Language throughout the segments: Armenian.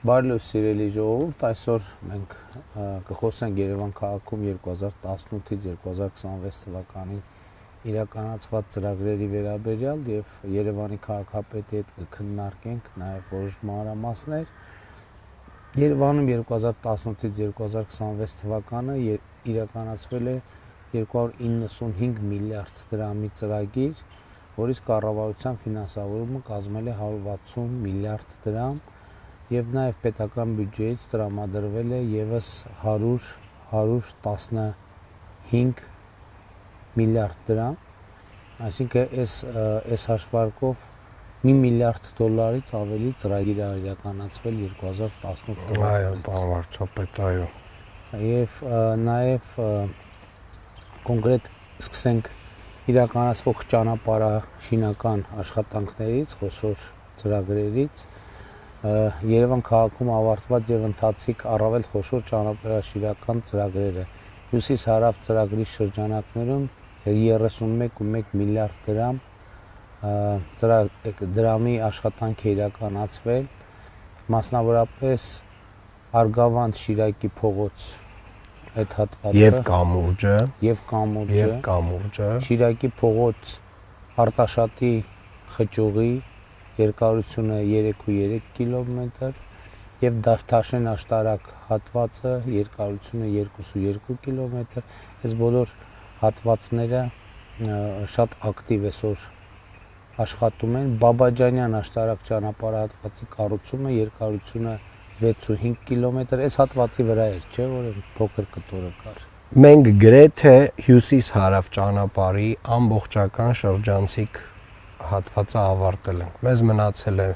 Բարլոս սիրելի ժողովուրդ, այսօր մենք կխոսենք Երևան քաղաքում 2018-ից 2026 թվականին իրականացված ծրագրերի վերաբերյալ եւ Երևանի քաղաքապետի հետ կքննարկենք նաեւ որոշ մանրամասներ։ Երևանում 2018-ից 2026 թվականը իրականացվել է 295 միլիարդ դրամի ծրագիր, որից կառավարության ֆինանսավորումը կազմել է 160 միլիարդ դրամ եւ նաեւ պետական բյուջեից տրամադրվել է եւս 115 միլիարդ դրամ, այսինքն այս հաշվարկով $1 միլիարդ ավելի ծրագիր է իրականացվել 2018 թվականին։ Այո, պարոն վարչապետ, այո։ Եվ նաեւ կոնկրետ սկսենք իրականացվող ճանապարհաշինական աշխատանքներից, խոշոր ծրագրերից։ Երևան քաղաքում ավարտված եւ ընթացիկ առավել խոշոր ճանապարհաշինական ծրագրերը հյուսիս-հարավ ծրագրի շրջանակներում 31.1 միլիարդ դրամի աշխատանք է իրականացվել, մասնավորապես Արգավանդ-Շիրակի փողոց այդ հատվածը եւ կամուրջը, Շիրակի փողոց Արտաշատի խճուղի երկարությունը 3.3 կիլոմետր եւ Դավթաշեն աշտարակ հատվածը երկարությունը 2.2 կիլոմետր։ Այս բոլոր հատվածները շատ ակտիվ այսօր աշխատում են։ Բաբաջանյան աշտարակ ճանապարհատվածի կառուցումը երկարությունը 6.5 կիլոմետր։ Այս հատվածի վրա էր, չէ՞, որ փոքր կտորը կար։ Մենք գրեթե հյուսիս-հարավ ճանապարհի ամբողջական շրջանցիկ հատվածը ավարտել ենք։ Մեզ մնացել է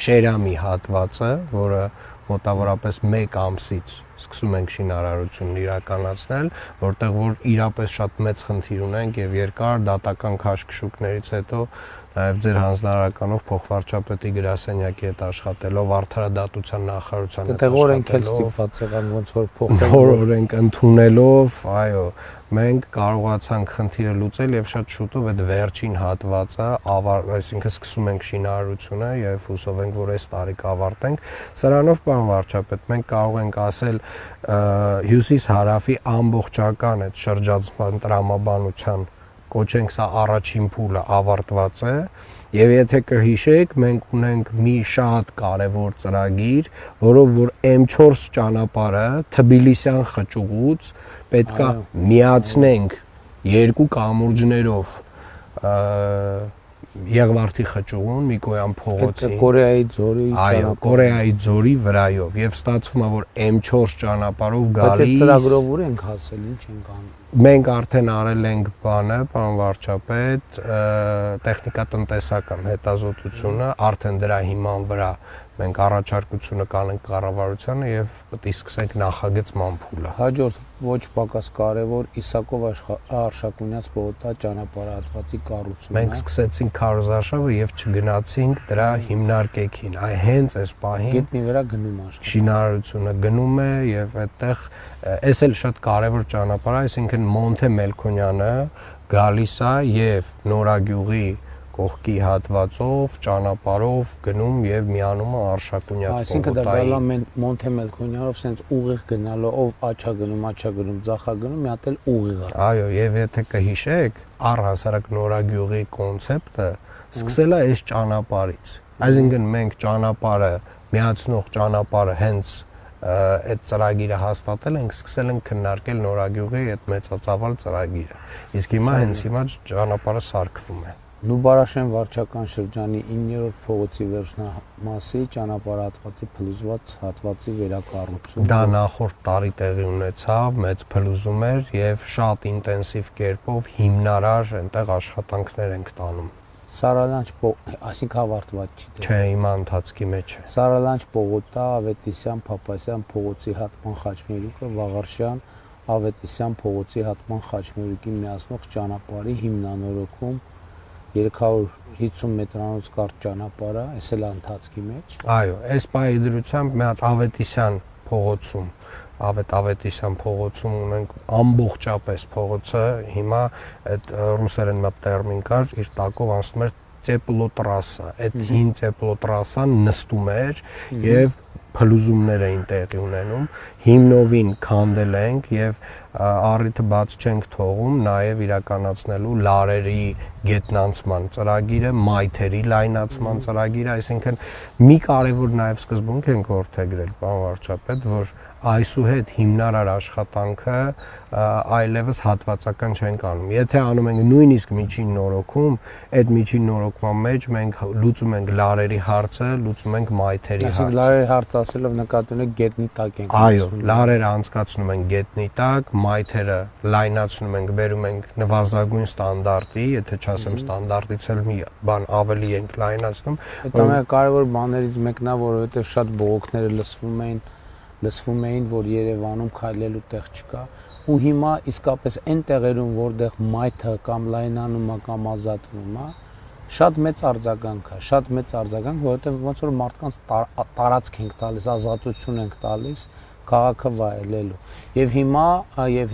Շերամի հատվածը, որը մոտավորապես 1 ամսից սկսում ենք շինարարությունն իրականացնել, որտեղ որ իրապես շատ մեծ խնդիր ունենք եւ երկար դատական քաշքշուկներից հետո նաեւ ձեր հանձնարարականով փոխվարչապետի գրասենյակի հետ աշխատելով արդարադատության նախարարության հետ օրենք էլ ստիպված եղանք ոնց որ փոխենք օրենք ընդունելով, այո, մենք կարողացանք խնդիրը լուծել եւ շատ շուտով այդ վերջին հատվածը, այսինքն սկսում ենք շինարարությունը եւ հուսով ենք, որ այս տարի կավարտենք։ Սրանով, պարոն վարչապետ, մենք կարող ենք ասել հյուսիս-հարավի ամբողջական այդ շրջանցման տրամաբանության կոչենք սա առաջին փուլը ավարտված է եւ եթե կհիշեք մենք ունենք մի շատ կարեւոր ծրագիր, որով որ M4 ճանապարհը Թբիլիսյան խճուղուց պետքա միացնենք երկու կամուրջներով Եղվարդի խճուղուն Միկոյան փողոցի Կորեայի ձորի այո Կորեայի ձորի վրայով եւ ստացվում է որ M4 ճանապարհով գալիս բայց այդ ծրագրով ուր ենք հասել ինչ ենք անում մենք արդեն արել ենք բանը պարոն վարչապետ տեխնիկատնտեսական հետազոտությունը արդեն դրա հիման վրա մենք առաջարկությունը կանենք կառավարությանը եւ պետք է սկսենք նախագծման փուլը հաջորդ ոչ պակաս կարևոր Իսակով Արշակունյաց պողոտա ճանապարհատվածի կառուցումն է մենք սկսեցինք քարոզարշավը եւ չգնացինք դրա հիմնարկեքին այ հենց այս պահին գետնի վրա գնում աշխատանք շինարարությունը գնում է եւ այդտեղ այս էլ շատ կարևոր ճանապարհ է այսինքն Մոնթե Մելքոնյանը գալիս է եւ Նորագյուղի կողքի հատվածով ճանապարհով գնում եւ միանում է Արշակունյաց պողոտայի այսինքն դա գալա Մոնթե Մելքոնյանով sense ուղիղ գնալով ով աչա գնում ձախա գնում մի հատ էլ ուղիղ է այո եւ եթե կհիշեք առհասարակ Նորագյուղի կոնցեպտը սկսել է այս ճանապարհից այսինքն մենք ճանապարհը միացնող ճանապարհը հենց այդ ծրագիրը հաստատել ենք սկսել ենք քննարկել Նորագյուղի այդ մեծածավալ ծրագիրը իսկ հիմա հենց հիմա ճանապարհը սարքվում է Նուբարաշեն վարչական շրջանի 9-րդ փողոցի վերջնամասի ճանապարհատվածի փլուզված հատվածի վերակառուցում դա նախորդ տարի տեղի ունեցավ մեծ փլուզում էր եւ շատ ինտենսիվ կերպով հիմնարար այնտեղ աշխատանքներ ենք տանում Սարալանջ այսինքն ավարտված չի չէ հիմա ընթացքի մեջ է Սարալանջ պողոտա Ավետիսյան Փափասյան փողոցի հատման խաչմերուկը Վաղարշյան Ավետիսյան փողոցի հատման խաչմերուկի միացնող ճանապարհի հիմնանորոգում 350 մետրանոց կարճ ճանապարհը, այս էլ ընթացքի մեջ։ Այո, այս պահի դրությամբ մի հատ Ավետիսյան փողոցում, Ավետիսյան փողոցում ունենք ամբողջապես փողոցը, հիմա այդ ռուսերեն մի տերմին կար, իր տակով անցնում էր ծեպլոտրասա, այդ հին ծեպլոտրասան նստում էր եւ փլուզումներ էին տեղի ունենում, հիմնովին քանդել ենք եւ առիթը բաց չենք թողում նաեւ իրականացնելու լարերի գետնանցման ծրագիրը, մայթերի լայնացման ծրագիրը, այսինքն մի կարևոր նաեւ սկզբունք ենք որդեգրել, պարոն վարչապետ, որ այսուհետ հիմնարար աշխատանքը այլևս հատվածական չենք անում։ Եթե անում ենք նույնիսկ միջին նորոգում, այդ միջին նորոգման մեջ մենք լուծում ենք լարերի հարցը, լուծում ենք մայթերի հարցը։ Այսինքն լարերի հարցը ասելով նկատի ունեք գետնի տակ ենք։ Այո, լարերը անցկացնում ենք գետնի տակ, մայթերը լայնացնում ենք, բերում ենք նվազագույն ստանդարտի, եթե չասեմ ստանդարտից էլ մի բան ավելի ենք լայնացնում։ Այդ ամենակարևոր բաներից մեկն է, որովհետև շատ բողոքները լսվում էին, որ Երևանում քայլելու տեղ չկա, ու հիմա իսկապես այն տեղերում, որտեղ մայթը կամ լայնանում է կամ ազատվում է, շատ մեծ արձագանք է, որովհետև ոնց որ մարդկանց տարածք ենք տալիս, ազատություն ենք տալիս քաղաքը վայելելու։ Եվ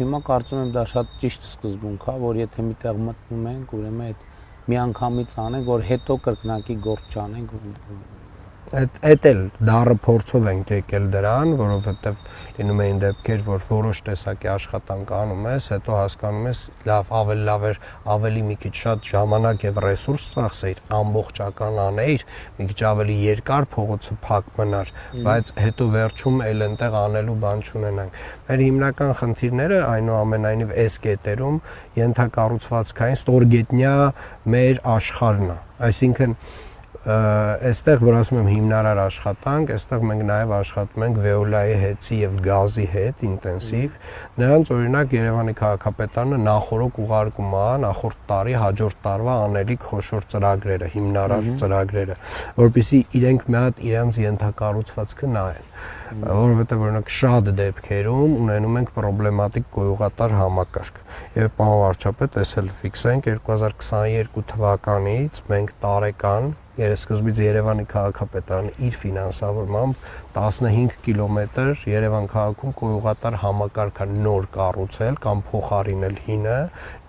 հիմա կարծում եմ դա շատ ճիշտ սկզբունք է, որ եթե միտեղ մտնում ենք, ուրեմն այդ միանգամից անենք, որ հետո կրկնակի գործ չանենք։ Այդ էլ դառը փորձով ենք եկել դրան, որովհետև լինում էին դեպքեր, որ որոշ տեսակի աշխատանք անում ես, հետո հասկանում ես, լավ էր, ավելի մի քիչ շատ ժամանակ եւ ռեսուրս ծախսեիր, ամբողջական անեիր, մի քիչ ավելի երկար փողոցը փակ մնար, բայց հետո վերջում էլ այնտեղ անելու բան չունենանք։ Մեր հիմնական խնդիրները այնուամենայնիվ այս կետերում ենթակառուցվածքային ստորգետնյա մեր աշխարհն է, այսինքն այստեղ որ ասում եմ հիմնարար աշխատանք, այստեղ մենք նաև աշխատում ենք Veolia-ի հետի եւ գազի հետ ինտենսիվ։ Նրանց օրինակ Երևանի քաղաքապետարանը նախորդ ուղարկում է նախորդ տարի հաջորդ տարվա անելիք խոշոր ծրագրերը, հիմնարար ծրագրերը, որովհետեւ իրենք մի հատ իրենց ենթակառուցվածքը նայեն, որովհետեւ օրինակ շատ դեպքերում ունենում ենք պրոբլեմատիկ գոյուղատար համակարգ։ Եվ պարոն վարչապետ, այս էլ ֆիքսենք 2022 թվականից մենք տարեկան Սկզբից Երևանի քաղաքապետարանը իր ֆինանսավորմամբ 15 կիլոմետր Երևան քաղաքում գոյուղատար համակարգ նոր կառուցել կամ փոխարինել հինը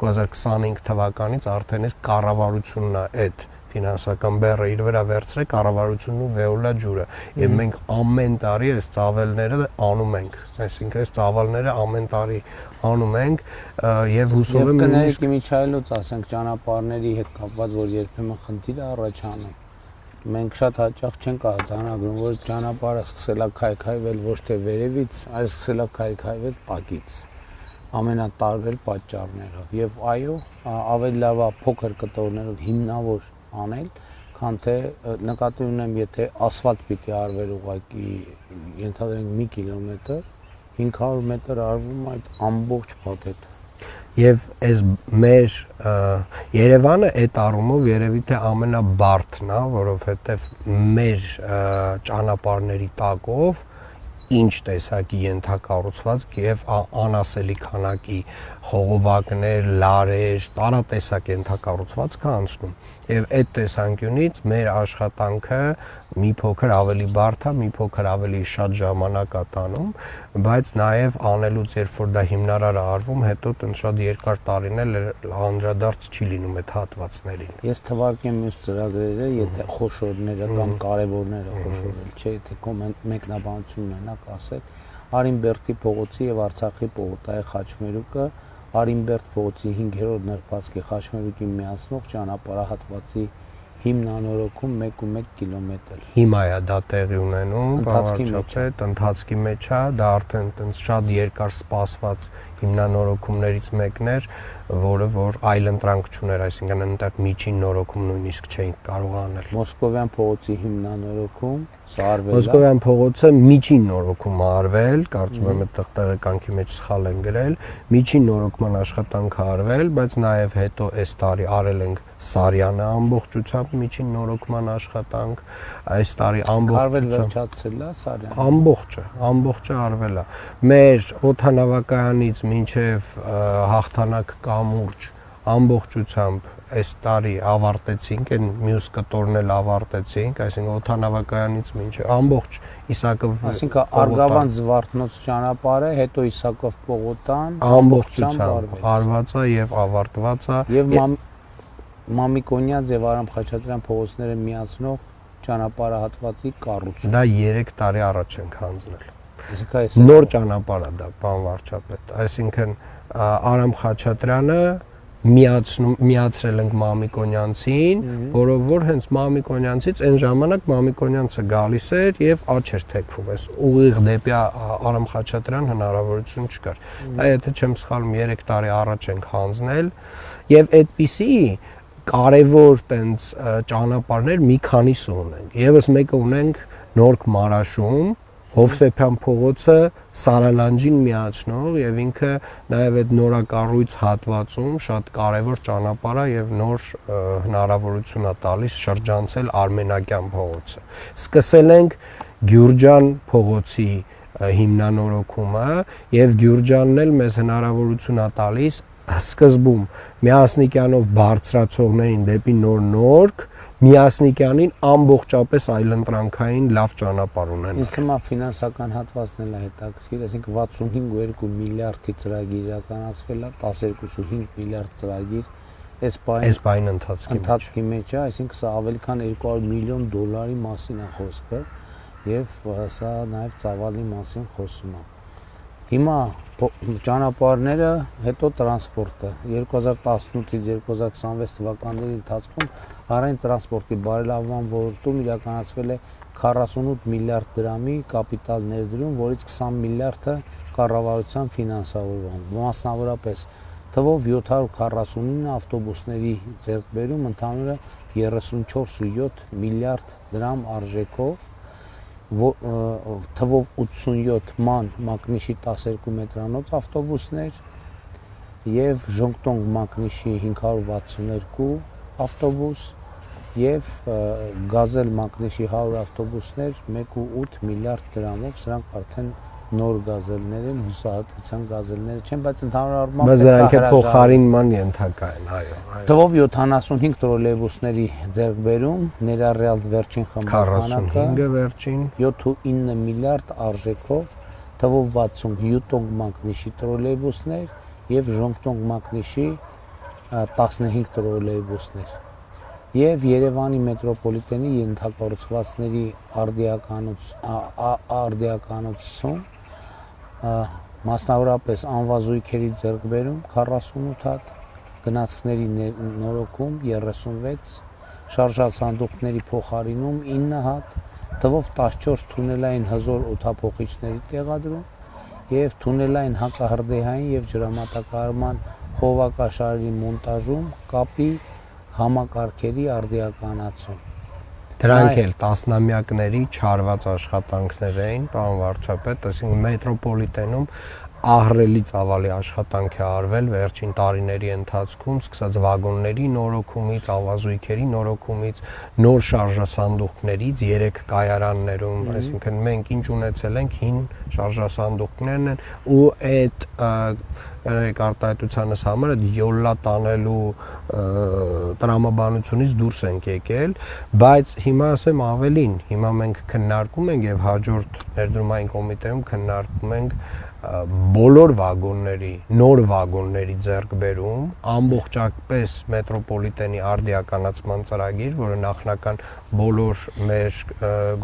2025 թվականից արդեն այս կառավարությունն է այդ ֆինանսական բեռը իր վրա վերցրել կառավարությունն ու Veolia ջուրը եւ մենք ամեն տարի այս ծավալները անում ենք, այսինքն այս ծավալները ամեն տարի անում ենք եւ հուսով եմ կներեք իմիջայլոց ասենք ճանապարհների հետ կապված որ երբեմն խնդիր է առաջանում մենք շատ հաճախ չենք արձանագրում որ ճանապարհը սկսել է քայքայվել ոչ թե վերևից այլ սկսել է քայքայվել տակից ամենատարբեր պատճառներով եւ այո ավելի լավ է փոքր կտորներով հիմնավոր անել քան թե նկատի ունեմ եթե ասֆալտ պիտի արվեր ուղակի ենթադրենք մի կիլոմետր 500 մետր արվում այդ ամբողջ փաթեթը եւ այս մեր Երևանը այդ առումով երևի թե ամենաբարդն է, որովհետեւ մեր ճանապարհների տակով ինչ տեսակի ենթակառուցվածք եւ անասելի քանակի խողովակներ, լարեր, տարատեսակ ենթակառուցվածք անցնում եւ այդ տեսանկյունից մեր աշխատանքը մի փոքր ավելի բարդ է, մի փոքր ավելի շատ ժամանակ է տանում, բայց նաեւ անելուց երբ որ դա հիմնարար է արվում, հետո տենց շատ երկար տարիներ անդրադարձ չի լինում այդ հատվածներին։ Ես թվարկեմ մյուս ծրագրերը, եթե խոշորները կամ կարևորները խոշորել, չէ, եթե մեկնաբանություն ունենաք ասել, Արինբերդի փողոցի եւ Արցախի պողոտայի խաչմերուկը, Արինբերդ փողոցի 5-րդ նրբացքի խաչմերուկին միացնող ճանապարհահատվածի հիմնանորոգում 1.1 կիլոմետր։ Հիմա է դա տեղի ունենում, բավարարչապետ, ընթացքի մեջ է, դա արդեն տենց շատ երկար սպասված հիմնանորոգումներից մեկն էր, որը որ այլընտրանք չուներ, այսինքն այնտեղ միջին նորոգում նույնիսկ չէին կարող անել։ Մոսկովյան փողոցի հիմնանորոգում, սա արվել է։ Մոսկովյան փողոցը միջին նորոգում արվել, կարծում եմ այդտեղ տեղեկանքի մեջ սխալ են գրել, միջին նորոգման աշխատանք արվել, բայց նաև հետո այս տարի արել ենք Սարյանը ամբողջությամբ միջին նորոգման աշխատանք, այս տարի ամբողջությամբ վերջացել է Սարյանը։ Ամբողջը արվել է։ Մեր օդանավակայանից մինչև հաղթանակ կամուրջ ամբողջությամբ այս տարի ավարտեցինք, այն մյուս կտորն էլ ավարտեցինք, այսինքն օդանավակայանից մինչև ամբողջ Իսակով այսինքն Արգավանդ Զվարթնոց ճանապարհը, հետո Իսակով Պողոտան ամբողջությամբ արված է եւ ավարտված է։ Եվ Մամիկոնյան եւ Արամ Խաչատրյան փողոցները միացնող ճանապարհահատվածի կառուցում։ Դա 3 տարի առաջ ենք հանձնել։ Այսինքն Նոր ճանապարհ է դա, պարոն վարչապետ։ Այսինքն Արամ Խաչատրյանը միացրել ենք Մամիկոնյանցին, որով որ հենց Մամիկոնյանցից այն ժամանակ Մամիկոնյանցը գալիս էր եւ աճ էր թեքվում, այս ուղիղ դեպի Արամ Խաչատրյան հնարավորություն չկար։ Դա եթե չեմ սխալվում 3 տարի առաջ ենք հանձնել եւ այդպիսի կարևոր տենց ճանապարհներ մի քանիսը ունենք։ Եվս մեկը ունենք Նորք Մարաշում, Հովսեփյան փողոցը Սարալանջին միացնող եւ ինքը նաեւ այդ նորակառույց հատվածում շատ կարեւոր ճանապարհ է եւ նոր հնարավորություն է տալիս շրջանցել Արմենակյան փողոցը։ Սկսել ենք Գյուրջան փողոցի հիմնանորոգումը եւ Գյուրջանն էլ մեզ հնարավորություն է տալիս սկզբում Միասնիկյանով բարձրացողներին դեպի Նոր Միասնիկյանին ամբողջապես այլընտրանքային լավ ճանապարհ ունեն։ Ինձ թվում է ֆինանսական հատվածն էլ է հետաքրքիր, այսինքն 65.2 միլիարդի ծրագիր իրականացվել է, 12.5 միլիարդ ծրագիր այս բային ընթացքի մեջ է, այսինքն սա ավելի քան 200 միլիոն դոլարի մասին է խոսքը եւ սա նաեւ ծավալի մասին խոսում է։ Հիմա ճանապարհները, հետո տրանսպորտը 2018-ից 2026 թվականների ընթացքում հանրային տրանսպորտի բարելավման ոլորտում իրականացվել է 48 միլիարդ դրամի կապիտալ ներդրում, որից 20 միլիարդը կառավարության ֆինանսավորման, մասնավորապես թվով 749 ավտոբուսների ձեռքբերում ընդհանուր 34.7 միլիարդ դրամ արժեքով, թվով 87 ման մակնիշի 12 մետրանոց ավտոբուսներ եւ Ժոնգտոնգ մակնիշի 562 ավտոբուս եւ Գազել մակնիշի 100 ավտոբուսներ 1.8 միլիարդ դրամով, սրանք արդեն նոր գազելներ են, հուսահատության գազելները չեն, բայց ընդհանուր առմամբ դրանք փոխարինման ենթակա են, այո։ Թվով 75 տրոլեյբուսների ձեռքբերում, ներառյալ վերջին խմբականակը 45-ը վերջին 7.9 միլիարդ արժեքով, թվով 60 Յուտոնգ մակնիշի տրոլեյբուսներ եւ Ժոնգտոնգ մակնիշի 15 տրոլեյբուսներ։ Եվ Երևանի մետրոպոլիտենի ենթակառուցվածքների արդիականացում մասնավորապես անվազույգերի ձեռքբերում 48 հատ, գնացքների նորոգում 36, շարժացանդուկների փոխարինում 9 հատ, թվով 14 թունելային հզոր օդափոխիչների տեղադրում եւ թունելային հակահրդեհային եւ ջրամատակարարման խողովակաշարերի մոնտաժում, կապի համակարգերի արդիականացում։ Դրանք էլ տասնամյակների չարված աշխատանքներ էին, պարոն վարչապետ, այսինքն մետրոպոլիտենում ահռելի ծավալի աշխատանք է արվել վերջին տարիների ընթացքում, սկսած վագոնների նորոգումից, ավազույգերի նորոգումից, նոր շարժասանդուղքներից 3 կայարաններում, այսինքն մենք ինչ ունեցել ենք հին շարժասանդուղքներն են ու այդ արտահայտությանս համար այդ յոլլա տանելու տրամաբանությունից դուրս ենք եկել, բայց հիմա ասեմ ավելին, հիմա մենք քննարկում ենք եւ հաջորդ ներդրումային կոմիտեում քննարկում ենք բոլոր վագոնների, նոր վագոնների ձեռքբերում, ամբողջապես մետրոպոլիտենի արդիականացման ծրագիր, որը նախնական բոլոր մեր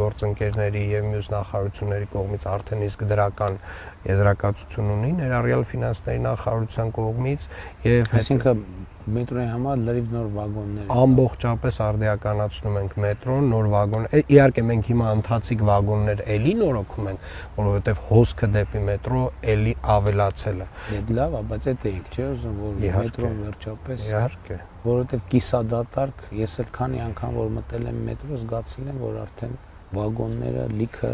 գործընկերների եւ մյուս նախարարությունների կողմից արդեն իսկ դրական եզրակացություն ունի, ներառյալ ֆինանսների նախարարության կողմից եւ այսինքն մետրոյի համար լրիվ նոր վագոններ ամբողջապես արդիականացնում ենք մետրոն, նոր վագոն, իհարկե մենք հիմա ընթացիկ վագոններ էլի նորոգում ենք, որովհետեւ հոսքը դեպի մետրո էլի ավելացել է։ Դա լավ է, բայց այդ էինք, չէ՞ ուզում, որ մետրոն վերջապես իհարկե, որովհետեւ կիսադատարկ, ես էլ քանի անգամ որ մտել եմ մետրո, զգացել եմ, որ արդեն վագոնները լիքը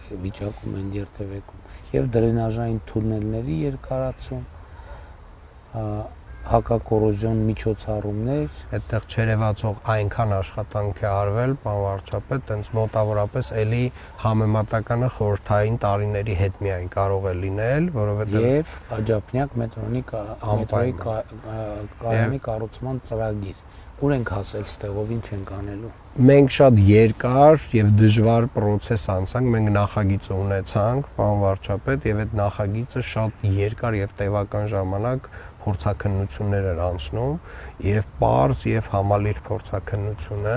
վիճակում են երթևեկում եւ դրենաժային թունելների երկարացում, հակակոռոզիոն միջոցառումներ, այդտեղ չերևացող այնքան աշխատանք է արվել, պարոն վարչապետ, տենց մոտավորապես էլի համեմատականը խորհրդային տարիների հետ միայն կարող է լինել, որովհետեւ եւ աջափնյակ մետրոյի կայանի կառուցման ծրագիր, ուր ենք հասել ստեղով, ինչ ենք անելու։ Մենք շատ երկար եւ դժվար process անցանք, մենք նախագիծ ունեցանք, պարոն վարչապետ, եւ այդ նախագիծը շատ երկար եւ տևական ժամանակ փորձաքննություններ էր անցնում եւ པարզ եւ համալիր փորձաքննությունը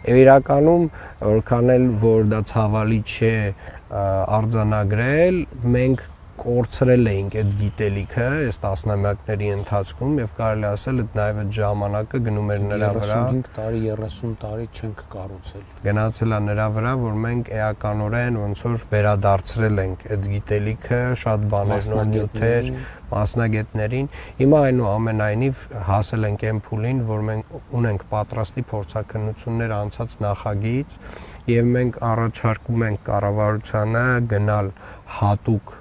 եւ իրականում որքան էլ որ դա ցավալի չէ արձանագրել մենք կորցրել էինք այդ գիտելիքը այս տասնամյակների ընթացքում եւ կարելի ասել այդ նաեւ այդ ժամանակը գնում էր նրա վրա 35 տարի 30 տարի չենք կառուցել գնացել է նրա վրա որ մենք էականորեն ոնց որ վերադարձրել ենք այդ գիտելիքը շատ բաներ նյութեր մասնագետներին հիմա այնուամենայնիվ հասել ենք այն փուլին որ մենք ունենք պատրաստի փորձաքննություններ անցած նախագիծ եւ մենք առաջարկում ենք կառավարությանը գնալ հատուկ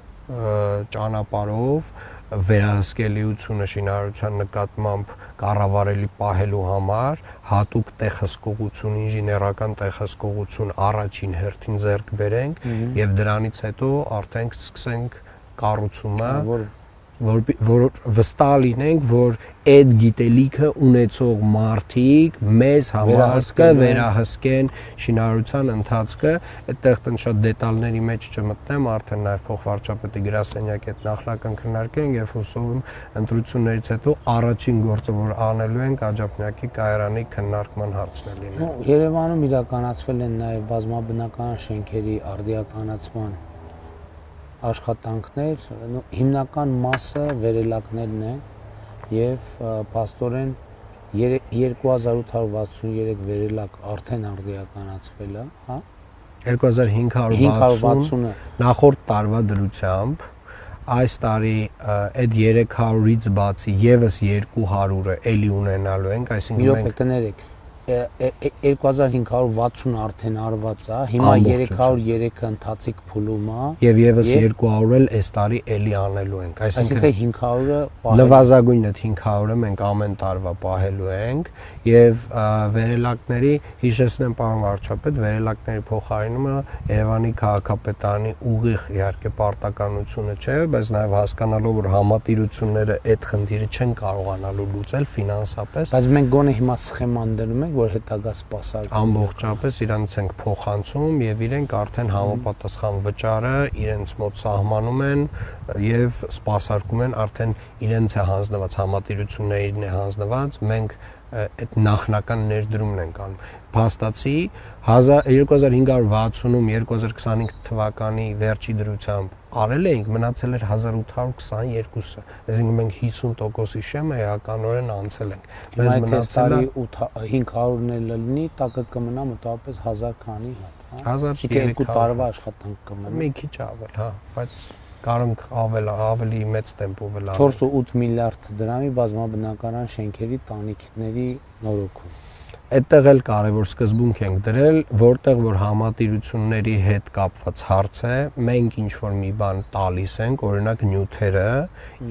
ճանապարհով վերահսկելիությունը շինարարության նկատմամբ կառավարելի պահելու համար հատուկ տեղհսկողություն ինժեներական տեղհսկողություն առաջին հերթին ձեռք բերենք եւ դրանից հետո արդեն սկսենք կառուցումը որ վստահ լինենք որ այդ գիտելիքը ունեցող մարդիկ մեզ համար կվերահսկեն շինարարության ընթացքը այդտեղ տեն շատ դետալների մեջ չմտնեմ արդեն նաև փոխվարչապետի գրասենյակի հետ նախնական քննարկել եւ հուսով եմ ընտրություններից հետո առաջին գործը որ անելու ենք աջափնյակի կայարանի քննարկման հարցն է լինելու Երևանում իրականացվել են նաև բազմաբնական շենքերի արդիականացման աշխատանքներ հիմնական մասը վերելակներն են եւ փաստորեն 2863 վերելակ արդեն արդիականացվել է, հա 2560 նախորդ տարվա դրությամբ այս տարի այդ 300-ից բացի եւս 200-ը էլի ունենալու ենք, այսինքն մենք կներեք 2560 արդեն արված է, հիմա 303-ը ընթացիկ փուլում է եւ եւս 200 էլ այս տարի էլի անելու ենք, այսինքն 500-ը նվազագույնը 500-ը մենք ամեն տարվա պահելու ենք եւ վերելակների հիշեցնեմ պարոն վարչապետ, վերելակների փոխարինումը Երևանի քաղաքապետարանի ուղիղ իհարկե պարտականությունը չէ, բայց նաեւ հասկանալով որ համատիրությունները այդ խնդիրը չեն կարողանալու լուծել ֆինանսապես, բայց մենք գոնե հիմա սխեման դնում ենք որ հետագա սպասարկում ամբողջապես իրանց ենք փոխանցում եւ իրենք արդեն համապատասխան վճարը իրենց մոտ սահմանում են եւ սպասարկում են արդեն իրենց է հանձնված համատիրություններին է հանձնված մենք այդ նախնական ներդրումն ենք անում փաստացի 2560-ում 2025 թվականի վերջի դրությամբ արել էինք մնացել էր 1822-ը այսինքն մենք 50%-ի շեմը էականորեն անցել ենք մեզ մնացել է 500-ն էլ լինի տակը կմնա մոտավորապես 1000 քանի հատ 1300 տարվա աշխատանք կմնա մի քիչ ավել հա բայց կարանք ավելի մեծ տեմպով էլ 4.8 միլիարդ դրամի բազմաբնակարան շենքերի տանիքների նորոգում Այդտեղ էլ կարևոր սկզբունք ենք դրել, որտեղ որ համատիրությունների հետ կապված հարց է, մենք ինչ որ մի բան տալիս ենք, օրինակ նյութերը,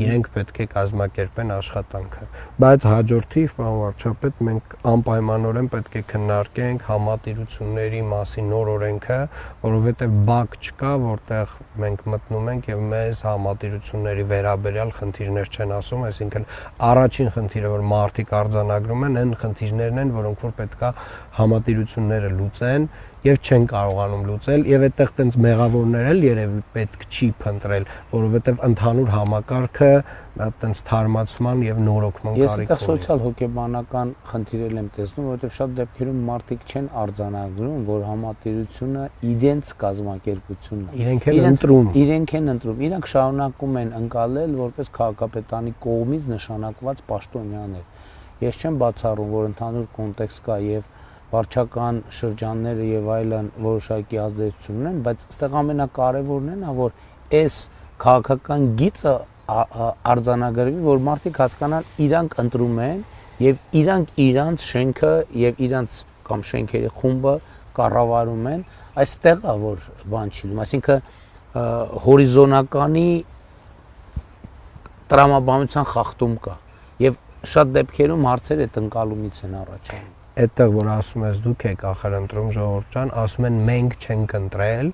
իրենք պետք է կազմակերպեն աշխատանքը։ Բայց հաջորդիվ, պարոն վարչապետ, մենք անպայմանորեն պետք է քննարկենք համատիրությունների մասին նոր օրենքը, որովհետև բակ չկա, որտեղ մենք մտնում ենք եւ մեզ համատիրությունների վերաբերյալ խնդիրներ չեն ասում, այսինքն առաջին խնդիրը, որ մարդիկ արձանագրում են, այն խնդիրներն են, որոնք պետք է համատիրությունները լուծեն եւ չեն կարողանում լուծել եւ այդտեղ տենց մեղավորներ էլ երևի պետք չի փնտրել որովհետեւ ընդհանուր համակարգը տենց թարմացման եւ նորոգման կարիք ունի։ Ես այդտեղ սոցիալ հոգեբանական խնդիրել եմ տեսնում, որովհետեւ շատ դեպքերում մարդիկ չեն արձանագրում, որ համատիրությունը իրենց կազմակերպությունն է։ Իրենք են ընտրում։ Իրանք շարունակում են ընկալել որպես քաղաքապետարանի կողմից նշանակված պաշտոնյաներ։ Ես չեմ բացառում, որ ընդհանուր կոնտեքստ կա եւ վարչական շրջանները եւ այլն որոշակի ազդեցություն ունեն, բայց այստեղ ամենակարևորն է, որ այս քաղաքական գիծը արձանագրվի, որ մարդիկ հասկանան, իրանք ընտրում են եւ իրանք իրանց շենքը եւ իրանց կամ շենքերի խումբը կառավարում են, այստեղ է որ բան չի լինում, այսինքն հորիզոնականի տրամաբանության խախտում կա եւ շատ դեպքերում հարցերը տնկալումից են առաջանում։ Այդտեղ որ ասում ես դուք եք ախր ընտրում ժողովուրդ ջան, ասում են մենք չենք ընտրել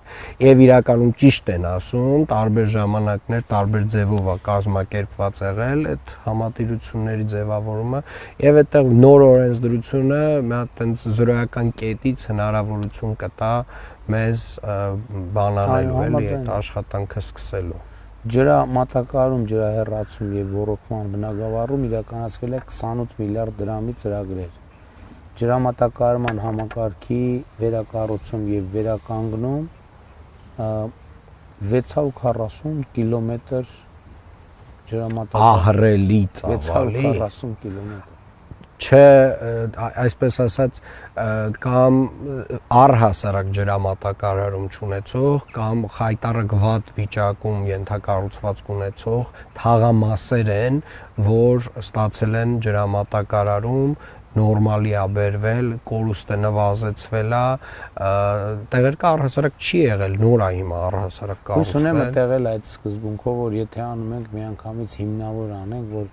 եւ իրականում ճիշտ են ասում, տարբեր ժամանակներ, տարբեր ձևով է կազմակերպված եղել այդ համատիրությունների ձևավորումը եւ այդտեղ նոր օրենսդրությունը մի հատ տենց զրոյական կետից հնարավորություն կտա մեզ բան անելու էլի այդ աշխատանքը սկսելու։ Ջրամատակարարում, ջրահեռացում եւ ոռոգման բնագավառում իրականացվել է 28 միլիարդ դրամի ծրագրեր։ Ջրամատակարարման համակարգի վերակառուցում եւ վերականգնում 640 կիլոմետր ջրամատակարար։ Ահռելի ծավալի 640 կիլոմետր։ Չէ, այսպես ասած, կամ առհասարակ ջրամատակարարում չունեցող կամ խայտառակված վիճակում ենթակառուցվածք ունեցող թաղամասեր են, որ ստացել են ջրամատակարարում, նորմալի է բերվել, կորուստը նվազեցվել է, տեղերքը առհասարակ չի եղել, նոր է հիմա առհասարակ կառուցվել։ Հույս ունեմ տեղել այդ սկզբունքով, որ եթե անում ենք միանգամից հիմնավոր անենք, որ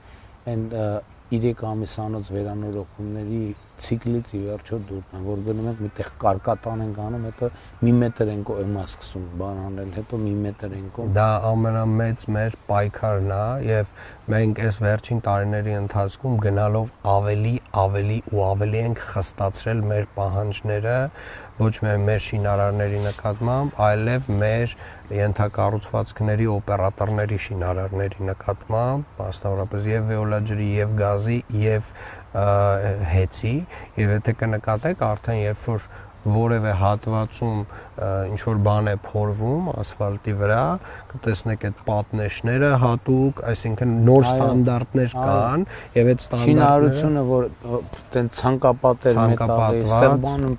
այն 3 ամիսանոց վերանորոգումների ցիկլից ի վերջո դուրս տան, որ գնում ենք միտեղ կարկատան ենք անում, հետո մի մետր ենք եմա սկսում բան անել, հետո մի մետր ենք։ Դա ամենամեծ մեր պայքարն է եւ մենք այս վերջին տարիների ընթացքում գնալով ավելի ու ավելի ենք խստացրել մեր պահանջները ոչ միայն մեր շինարարների նկատմամբ, այլև մեր ենթակառուցվածքների օպերատորների շինարարների նկատմամբ, մասնավորապես եւ վեոլաջրի, եւ գազի, եւ հեցի, եւ եթե կնկատեք, արդեն երբ որ որևէ հատվածում ինչ որ բան է փորվում ասֆալտի վրա, կտեսնեք այդ պատնեշները հատուկ, այսինքն նոր ստանդարտներ կան եւ այդ ստանդարտները շինարարությունը, որ այդեն ցանկապատեր մետաղի, այստեղ բանում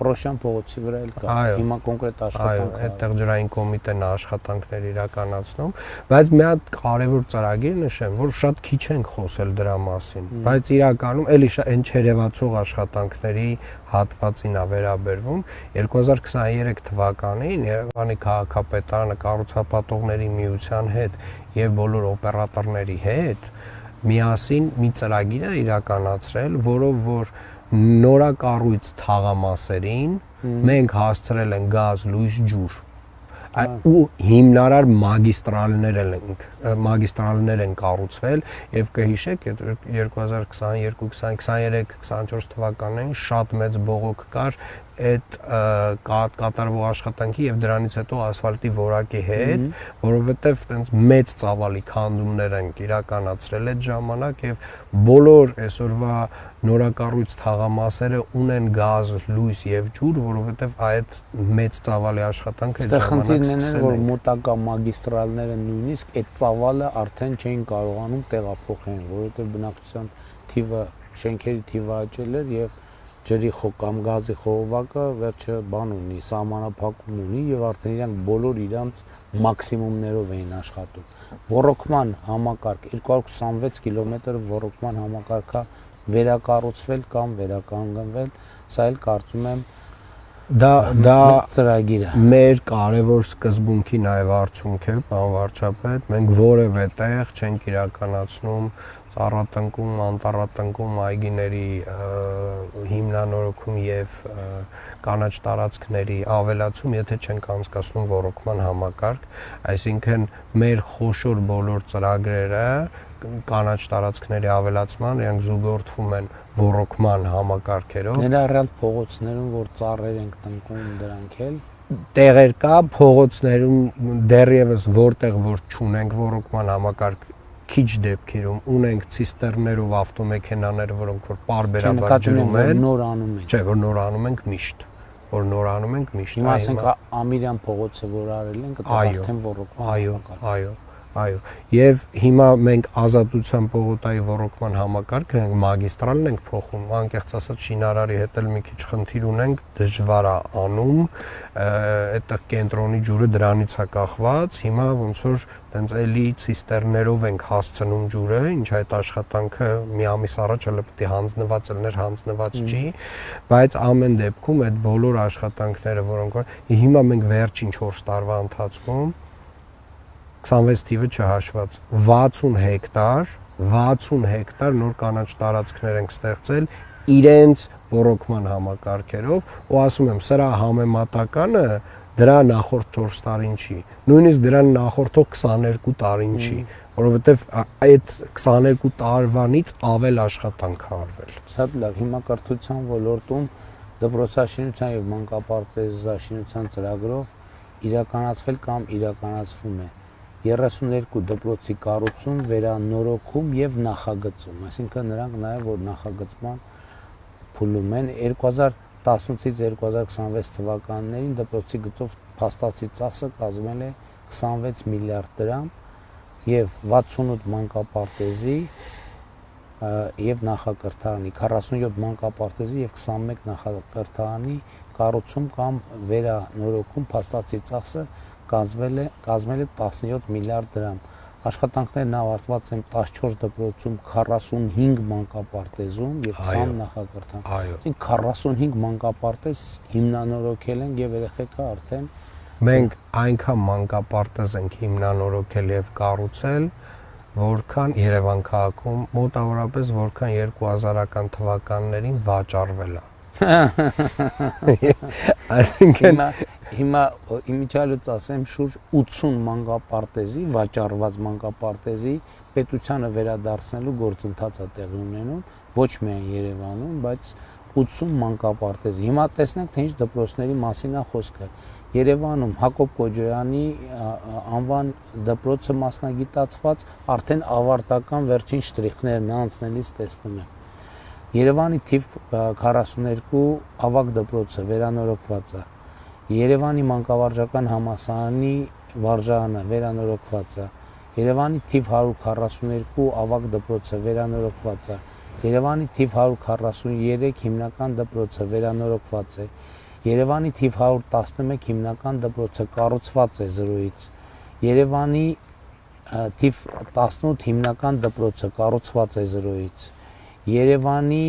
Պրոշյան փողոցի վրա էլ կա։ Հիմա կոնկրետ աշխատանք է։ Այդտեղ ջրային կոմիտեն աշխատանքներ իրականացնում, բայց մի հատ կարևոր ծրագիր նշեմ, որ շատ քիչ ենք խոսել դրա մասին, բայց իրականում էլի այն չերևացող աշխատանքների հատվածին է վերաբերվում 2023 թվականին Երևանի քաղաքապետարանը կառուցապատողների միության հետ եւ բոլոր օպերատորների հետ միասին մի ծրագիր է իրականացրել, որով որ նորակառույց թաղամասերին մենք հասցրել ենք գազ, լույս, ջուր ու հիմնարար մագիստրալներ են կառուցվել եւ կհիշեք 2022, 2023, 2024 թվականներին շատ մեծ բողոք կար այդ կատարվող աշխատանքի եւ դրանից հետո ասֆալտի որակի հետ, որովհետեւ այնց մեծ ծավալի քանդումներ են իրականացրել այդ ժամանակ եւ բոլոր այսօրվա նորակառույց թաղամասերը ունեն գազ, լույս եւ ջուր, որովհետեւ այդ մեծ ծավալի աշխատանքը այդ ժամանակ սկսել որ մոտակա մագիստրալները նույնիսկ այդ ծավալը արդեն չէին կարողանում տեղափոխել, որովհետեւ բնակչության թիվը, շենքերի թիվը աճել էր եւ ջրի կամ գազի խողովակը վերջը բան ունի, սահմանափակում ունի եւ արդեն իրանք բոլոր իրանց մաքսիմումներով էին աշխատում։ Ոռոգման համակարգ 226 կիլոմետր ոռոգման համակարգա վերակառուցվել կամ վերականգնվել, սա էլ կարծում եմ դա ծրագիրը մեր կարևոր սկզբունքի նաև արդյունք է, պարոն վարչապետ, մենք որևէ տեղ չենք իրականացնում ծառատնկում, անտառատնկում, այգիների հիմնանորոգում եւ կանաչ տարածքների ավելացում, եթե չենք անցկացնում ոռոգման համակարգ, այսինքն մեր խոշոր բոլոր ծրագրերը կանաչ տարածքների ավելացման, իրենք զուգորդվում են ոռոգման համակարգերով։ Ներառյալ փողոցներում, որ ծառեր ենք տնկում, դրանք էլ տեղեր կա, փողոցներում դեռևս որտեղ որ չունենք ոռոգման համակարգ քիչ դեպքերում ունենք ցիստերներով ավտոմեքենաներ, որոնք որ պարբերաբար ջրում են, նոր անում ենք։ Չէ, որ նոր անում ենք միշտ, որ նոր անում ենք միշտ։ Հիմա ասենք Ամիրյան փողոցը որ արել ենք, դա արդեն ոռոգման։ Այո, եւ հիմա մենք Ազատության պողոտայի ոռոգման համակարգը մագիստրալն ենք փոխում, անկեղծ ասած շինարարի հետ էլ մի քիչ խնդիր ունենք, դժվար է անում, այդտեղ կենտրոնի ջուրը դրանից է կախված, հիմա ոնց որ տենց էլի ցիստերներով ենք հասցնում ջուրը, ինչ այդ աշխատանքը մի ամիս առաջ էլ պետք է հանձնված ելներ, հանձնված չի, բայց ամեն դեպքում այդ բոլոր աշխատանքները, որոնք հիմա մենք վերջին 4 տարվա ընթացքում 26 թիվը չհաշված 60 հեկտար նոր կանաչ տարածքներ ենք ստեղծել իրենց ոռոգման համակարգերով ու ասում եմ սրա համեմատականը դրա նախորդ 4 տարին չի նույնիսկ դրան նախորդող 22 տարին չի որովհետև այդ 22 տարվանից ավել աշխատանք է արվել շատ լավ հիմա կրթության ոլորտում դպրոցաշինության եւ մանկապարտեզաշինության ծրագրով իրականացվել կամ իրականացվում է 32 դպրոցի կառուցում, վերանորոգում եւ նախագծում, այսինքն նրանք նաեւ որ նախագծման փուլում են 2018-ից 2026 թվականներին դպրոցի գծով փաստացի ծախսը կազմել է 26 միլիարդ դրամ եւ 68 մանկապարտեզի եւ նախակրթարանի 47 մանկապարտեզի եւ 21 նախակրթարանի կառուցում կամ վերանորոգում փաստացի ծախսը կազմել է 17 միլիարդ դրամ։ Աշխատանքներն ավարտված են 14 դպրոցում, 45 մանկապարտեզում եւ 20 նախակրթարան։ Այսինքն 45 մանկապարտեզ հիմնանորոգել են եւ երեխեքը արդեն մենք այնքան մանկապարտեզ ենք հիմնանորոգել եւ կառուցել, որքան Երևան քաղաքում մոտավորապես որքան 2000-ական թվականներին վաճառվել է։ Այսինքն հիմա իմիջիալուց ասեմ շուրջ 80 մանկապարտեզի, վաճառված մանկապարտեզի պետությանը վերադարձնելու գործընթաց է տեղի ունենում, ոչ միայն Երևանում, բայց 80 մանկապարտեզի։ Հիմա տեսնենք, թե ինչ դպրոցների մասին է խոսքը։ Երևանում Հակոբ Կոջոյանի անվան դպրոցը մասնագիտացված արդեն ավարտական վերջին շտրիխներն անցնելիս տեսնում եմ։ Երևանի թիվ 42 ավագ դպրոցը վերանորոգված է։ Երևանի մանկավարժական համալսարանի վարժարանը վերանորոգված է։ Երևանի թիվ 142 ավագ դպրոցը վերանորոգված է։ Երևանի թիվ 143 հիմնական դպրոցը վերանորոգված է։ Երևանի թիվ 111 հիմնական դպրոցը կառուցված է 0-ից։ Երևանի թիվ 18 հիմնական դպրոցը կառուցված է 0-ից։ Երևանի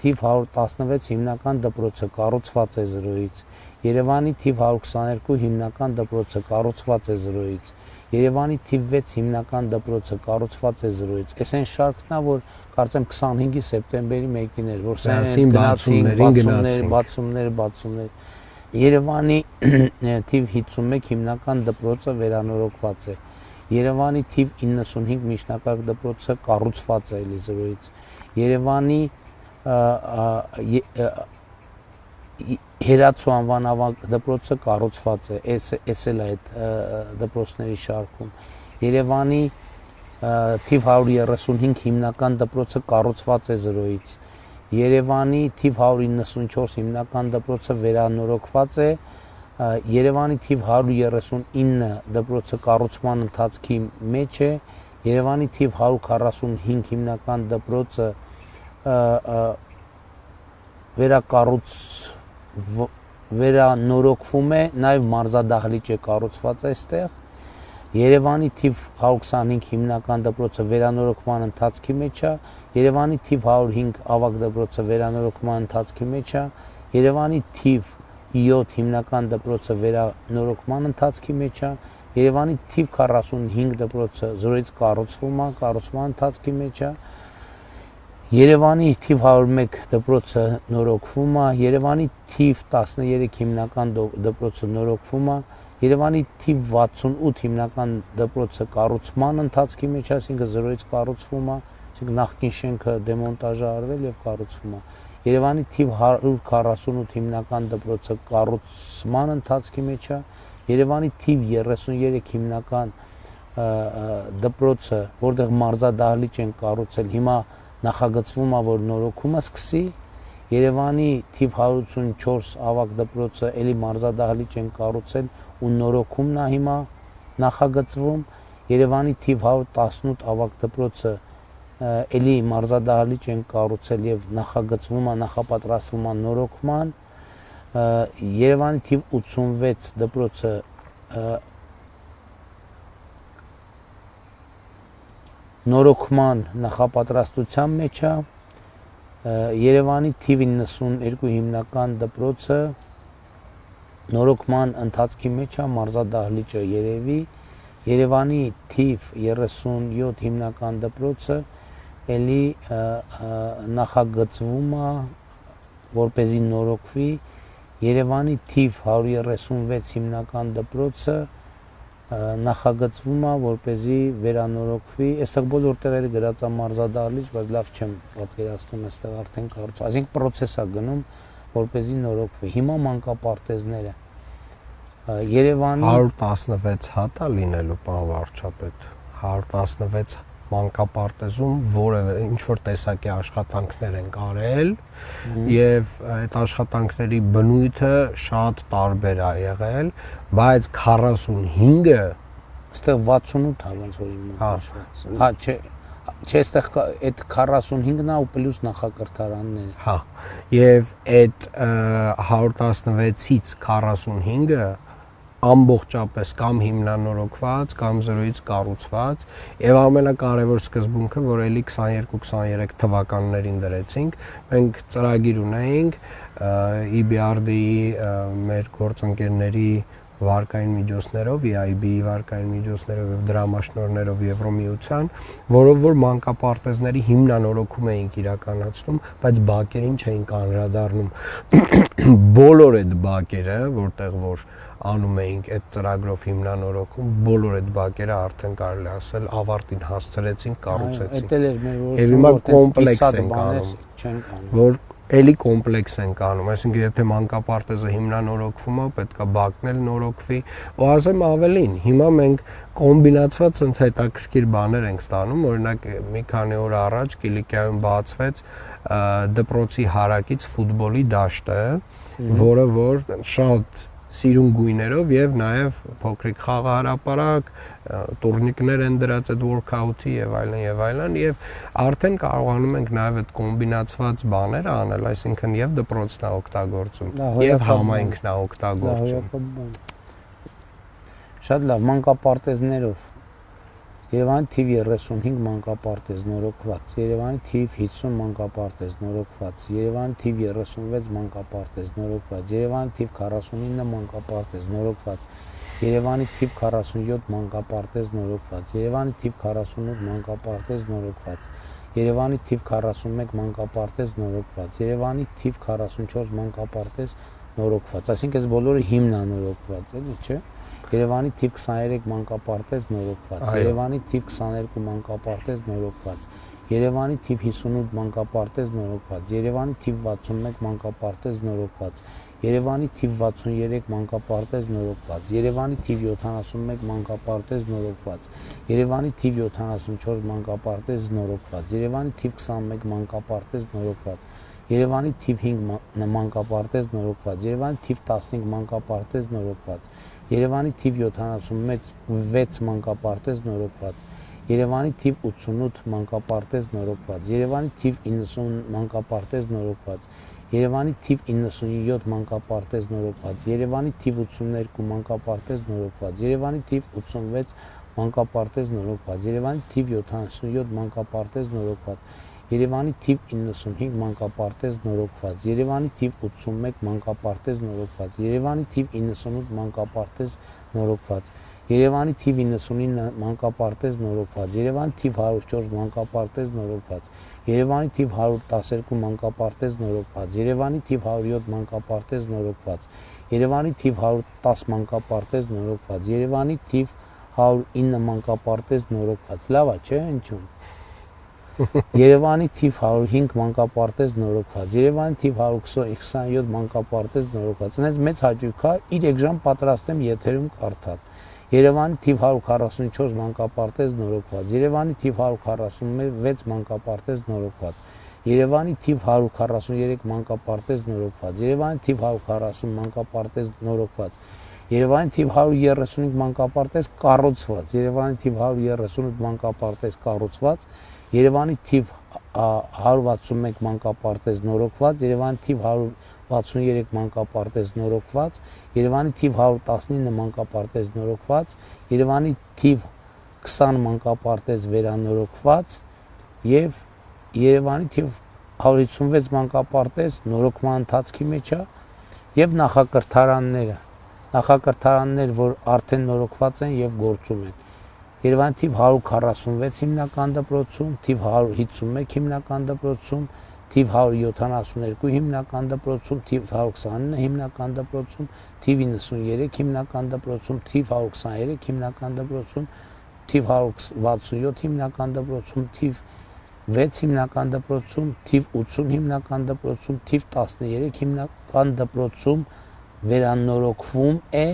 թիվ 116 հիմնական դպրոցը կառուցված է 0-ից։ Երևանի թիվ 122 հիմնական դպրոցը կառուցված է 0-ից։ Երևանի թիվ 6 հիմնական դպրոցը կառուցված է 0-ից։ Այս այն շարքն է, որ կարծեմ 25 սեպտեմբերի 1-ին էր, որ սենց գնացին, բացումներ։ Երևանի թիվ 51 հիմնական դպրոցը վերանորոգված է։ Երևանի թիվ 95 միջնակարգ դպրոցը կառուցված է 0-ից։ Երևանի Հերացու անվան ավագ դպրոցը կառուցված է, էս էլ այդ դպրոցների շարքում։ Երևանի թիվ 135 հիմնական դպրոցը կառուցված է 0-ից։ Երևանի թիվ 194 հիմնական դպրոցը վերանորոգված է։ Երևանի թիվ 139 դպրոցը կառուցման ընթացքի մեջ է։ Երևանի թիվ 145 հիմնական դպրոցը վերանորոգվում է, նաև մարզադահլիճ է կառուցված այստեղ։ Երևանի թիվ 125 հիմնական դպրոցը վերանորոգման ընթացքի մեջ է, Երևանի թիվ 105 ավագ դպրոցը վերանորոգման ընթացքի մեջ է, Երևանի թիվ 7 հիմնական դպրոցը վերանորոգման ընթացքի մեջ է, Երևանի թիվ 45 դպրոցը 0-ից կառուցման ընթացքի մեջ է, Երևանի թիվ 101 դպրոցը նորոգվում է, Երևանի թիվ 13 հիմնական դպրոցը նորոգվում է, Երևանի թիվ 68 հիմնական դպրոցը կառուցման ընթացքի մեջ է, այսինքն 0-ից կառուցվում է, այսինքն նախկին շենքը դեմոնտաժ արվել եւ կառուցվում է։ Երևանի թիվ 148 հիմնական դպրոցը կառուցման ընթացքի մեջ է, Երևանի թիվ 33 հիմնական դպրոցը, որտեղ մարզադահլիճ են կառուցել, հիմա նախագծվում է, որ նորոգումը սկսի, Երևանի թիվ 184 ավագ դպրոցը էլի մարզադահլիճ են կառուցել ու նորոգումն է հիմա նախագծվում, Երևանի թիվ 118 ավագ դպրոցը էլի մարզադահլիճ են կառուցել եւ նախագծվում է, նախապատրաստվում է նորոգման, Երևանի թիվ 86 դպրոցը նորոգման նախապատրաստության մեջ է, Երևանի թիվ 92 հիմնական դպրոցը նորոգման ընթացքի մեջ է, մարզադահլիճը երևի, Երևանի թիվ 37 հիմնական դպրոցը էլի նախագծվում է, որպեսզի նորոգվի, Երևանի թիվ 136 հիմնական դպրոցը նախագծվում է, որպեսզի վերանորոգվի, այստեղ բոլոր տեղերը գրած է մարզադահլիճ, բայց լավ չեմ պատկերացնում, այստեղ արդեն կառուցվում, այսինքն պրոցես է գնում, որպեսզի նորոգվի։ Հիմա մանկապարտեզները Երևանի 116 հատ է լինելու պարոն վարչապետ 116 մանկապարտեզում որևէ ինչ որ տեսակի աշխատանքներ են կարել եւ այդ աշխատանքների բնույթը շատ տարբեր է եղել բայց 45-ը այստեղ 68 է ոնց որ իմ հաշված հա չէ այստեղ այդ 45-ն է ու պլյուս նախակրթարանները հա եւ այդ 116-ից 45-ը ամբողջապես կամ հիմնանորոգված կամ զրոյից կառուցված եւ ամենակարևոր սկզբունքը որ էլի 22-23 թվականներին դրեցինք մենք ծրագիր ունեինք EBRD-ի մեր գործընկերների վարկային միջոցներով EIB-ի վարկային միջոցներով եւ դրամաշնորհներով Եվրոմիության որով որ մանկապարտեզների հիմնանորոգում էինք իրականացնում բայց բակերին չէինք անդրադառնում բոլոր այդ բակերը որտեղ որ անում էինք այդ ծրագրով հիմնանորոգում բոլոր այդ բակերը արդեն կարելի ասել ավարտին հասցրեցինք կառուցեցինք եւ հիմա կոմպլեքս ենք անում որ էլի կոմպլեքս ենք անում այսինքն եթե մանկապարտեզը հիմնանորոգվում է պետքա բակն էլ նորոգվի ու ասեմ ավելին հիմա մենք կոմբինացված ցենց հետաքրքիր բաներ ենք ստանում օրինակ մի քանի օր առաջ Կիլիկիայում բացվեց դպրոցի հարակից ֆուտբոլի դաշտը որը որ շատ սիրուն գույներով եւ նաեւ փոքրիկ խաղահրապարակ տուրնիկներ են դրած այդ workout-ի եւ այլն եւ արդեն կարողանում ենք նաեւ այդ կոմբինացված բաները անել այսինքն եւ դպրոցն է օգտագործում եւ համայնքն է օգտագործում շատ լավ մանկապարտեզներով Երևանի թիվ 35 մանկապարտեզ նորոգված, Երևանի թիվ 50 մանկապարտեզ նորոգված, Երևանի թիվ 36 մանկապարտեզ նորոգված, Երևանի թիվ 49 մանկապարտեզ նորոգված, Երևանի թիվ 47 մանկապարտեզ նորոգված, Երևանի թիվ 48 մանկապարտեզ նորոգված, Երևանի թիվ 41 մանկապարտեզ նորոգված, Երևանի թիվ 44 մանկապարտեզ նորոգված, այսինքն այս բոլորը հիմնանորոգված էլի, չէ՞։ Երևանի թիվ 23 մանկապարտեզ նորոգված, Երևանի թիվ 22 մանկապարտեզ նորոգված, Երևանի թիվ 58 մանկապարտեզ նորոգված, Երևանի թիվ 61 մանկապարտեզ նորոգված, Երևանի թիվ 63 մանկապարտեզ նորոգված, Երևանի թիվ 71 մանկապարտեզ նորոգված, Երևանի թիվ 74 մանկապարտեզ նորոգված, Երևանի թիվ 21 մանկապարտեզ նորոգված, Երևանի թիվ 5 մանկապարտեզ նորոգված, Երևանի թիվ 15 մանկապարտեզ նորոգված, Երևանի թիվ 76 մանկապարտեզ նորոգված, Երևանի թիվ 88 մանկապարտեզ նորոգված, Երևանի թիվ 90 մանկապարտեզ նորոգված, Երևանի թիվ 97 մանկապարտեզ նորոգված, Երևանի թիվ 82 մանկապարտեզ նորոգված, Երևանի թիվ 86 մանկապարտեզ նորոգված, Երևանի թիվ 77 մանկապարտեզ նորոգված, Երևանի թիվ 95 մանկապարտեզ նորոգված, Երևանի թիվ 81 մանկապարտեզ նորոգված, Երևանի թիվ 98 մանկապարտեզ նորոգված, Երևանի թիվ 99 մանկապարտեզ նորոգված, Երևանի թիվ 104 մանկապարտեզ նորոգված, Երևանի թիվ 112 մանկապարտեզ նորոգված, Երևանի թիվ 107 մանկապարտեզ նորոգված, Երևանի թիվ 110 մանկապարտեզ նորոգված, Երևանի թիվ 109 մանկապարտեզ նորոգված, լավ է, չէ՞, ինչու՞։ Երևանի թիվ 105 մանկապարտեզ նորոգված, Երևանի թիվ 127 մանկապարտեզ նորոգված, այնպես մեծ հաճույք է, 3 ժամ պատրաստեմ եթերում կարդալ։ Երևանի թիվ 144 մանկապարտեզ նորոգված, Երևանի թիվ 146 մանկապարտեզ նորոգված, Երևանի թիվ 143 մանկապարտեզ նորոգված, Երևանի թիվ 140 մանկապարտեզ նորոգված, Երևանի թիվ 135 մանկապարտեզ կառուցված, Երևանի թիվ 138 մանկապարտեզ կառուցված, Երևանի թիվ 161 մանկապարտեզ նորոգված, Երևանի թիվ 163 մանկապարտեզ նորոգված, Երևանի թիվ 119 մանկապարտեզ նորոգված, Երևանի թիվ 20 մանկապարտեզ վերանորոգված եւ Երևանի թիվ 156 մանկապարտեզ նորոգման ընթացքի մեջ է եւ նախակրթարաններ, որ արդեն նորոգված են եւ գործում են։ Երևանի թիվ 146 հիմնական դպրոցում, թիվ 151 հիմնական դպրոցում, թիվ 172 հիմնական դպրոցում, թիվ 129 հիմնական դպրոցում, թիվ 93 հիմնական դպրոցում, թիվ 123 հիմնական դպրոցում, թիվ 167 հիմնական դպրոցում, թիվ 6 հիմնական դպրոցում, թիվ 80 հիմնական դպրոցում, թիվ 13 հիմնական դպրոցում վերանորոգվում է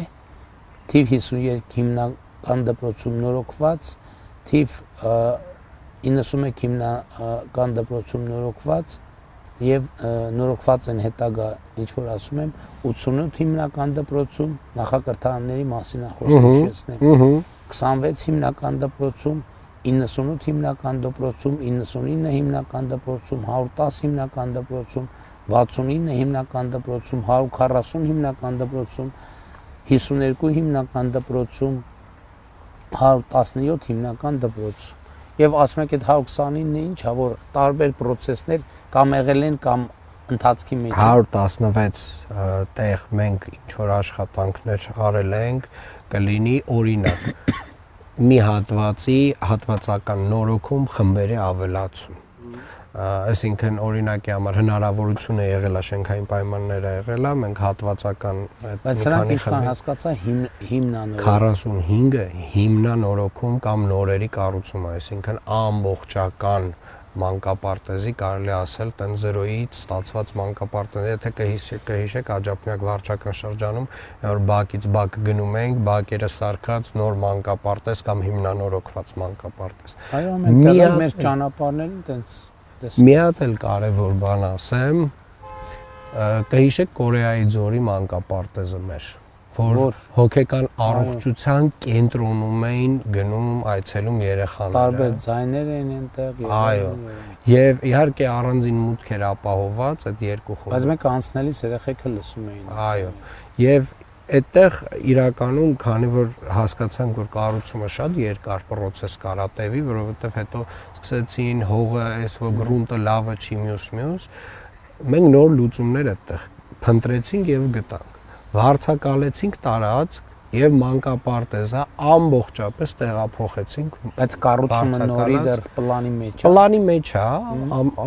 թիվ 53 հիմնական դպրոցում նորոգված, թիվ 91 հիմնական դպրոցում նորոգված եւ նորոգված են հետագա ինչ որ ասում եմ 88 հիմնական դպրոցում նախակրթարանների մասին խոսեցնեմ 26 հիմնական դպրոցում 98 հիմնական դպրոցում 99 հիմնական դպրոցում 110 հիմնական դպրոցում 69 հիմնական դպրոցում 140 հիմնական դպրոցում 52 հիմնական դպրոցում 117 հիմնական դպրոցում եւ ասում եք այդ 129-ը ինչա որ տարբեր process-ներ կամ եղել են կամ ընթացքի մեջ 116 տեղ մենք ինչ որ աշխատանքներ արել ենք կլինի օրինակ մի հատվածի հատվածական նորոգում խմբերի ավելացում այսինքն օրինակի համար հնարավորություն է եղել է շենքային պայմանները եղել է մենք հատվածական բայց սրանք ինչքան հասկացա հիմնանորոգում 45-ը հիմնանորոգում կամ նորերի կառուցում այսինքն ամբողջական մանկապարտեզի կարելի ասել տեն 0-ից ստացված մանկապարտեզը եթե կհիշեք աջափնյակ վարչական շրջանում որ բակից բակ գնում ենք բակերը սարքած նոր մանկապարտեզ կամ հիմնանորոգված մանկապարտեզ այո մենք մեր ճանապարհներն տենց մի հատ էլ կարևոր բան ասեմ կհիշեք Կորեայի ձորի մանկապարտեզը մեր որ հոգեկան առողջության կենտրոնում էին գնում այցելում երեխաները տարբեր ձայներ են այնտեղ այո եւ իհարկե առանձին մուտք էր ապահովված այդ երկու խումբը բայց մենք անցնելիս երեխեքը լսում էին այո եւ այդտեղ իրականում քանի որ հասկացանք որ կառուցումը շատ երկար process կարա տևի որովհետեւ հետո սկսեցին հողը այս որ գրունտը լավը չի մյուս մենք նոր լուծումներ այդտեղ փնտրեցինք եւ գտանք վարձակալեցինք տարածք եւ մանկապարտեզը ամբողջապես տեղափոխեցինք բայց կառուցումը նորի դեռ պլանի մեջ է պլանի մեջ է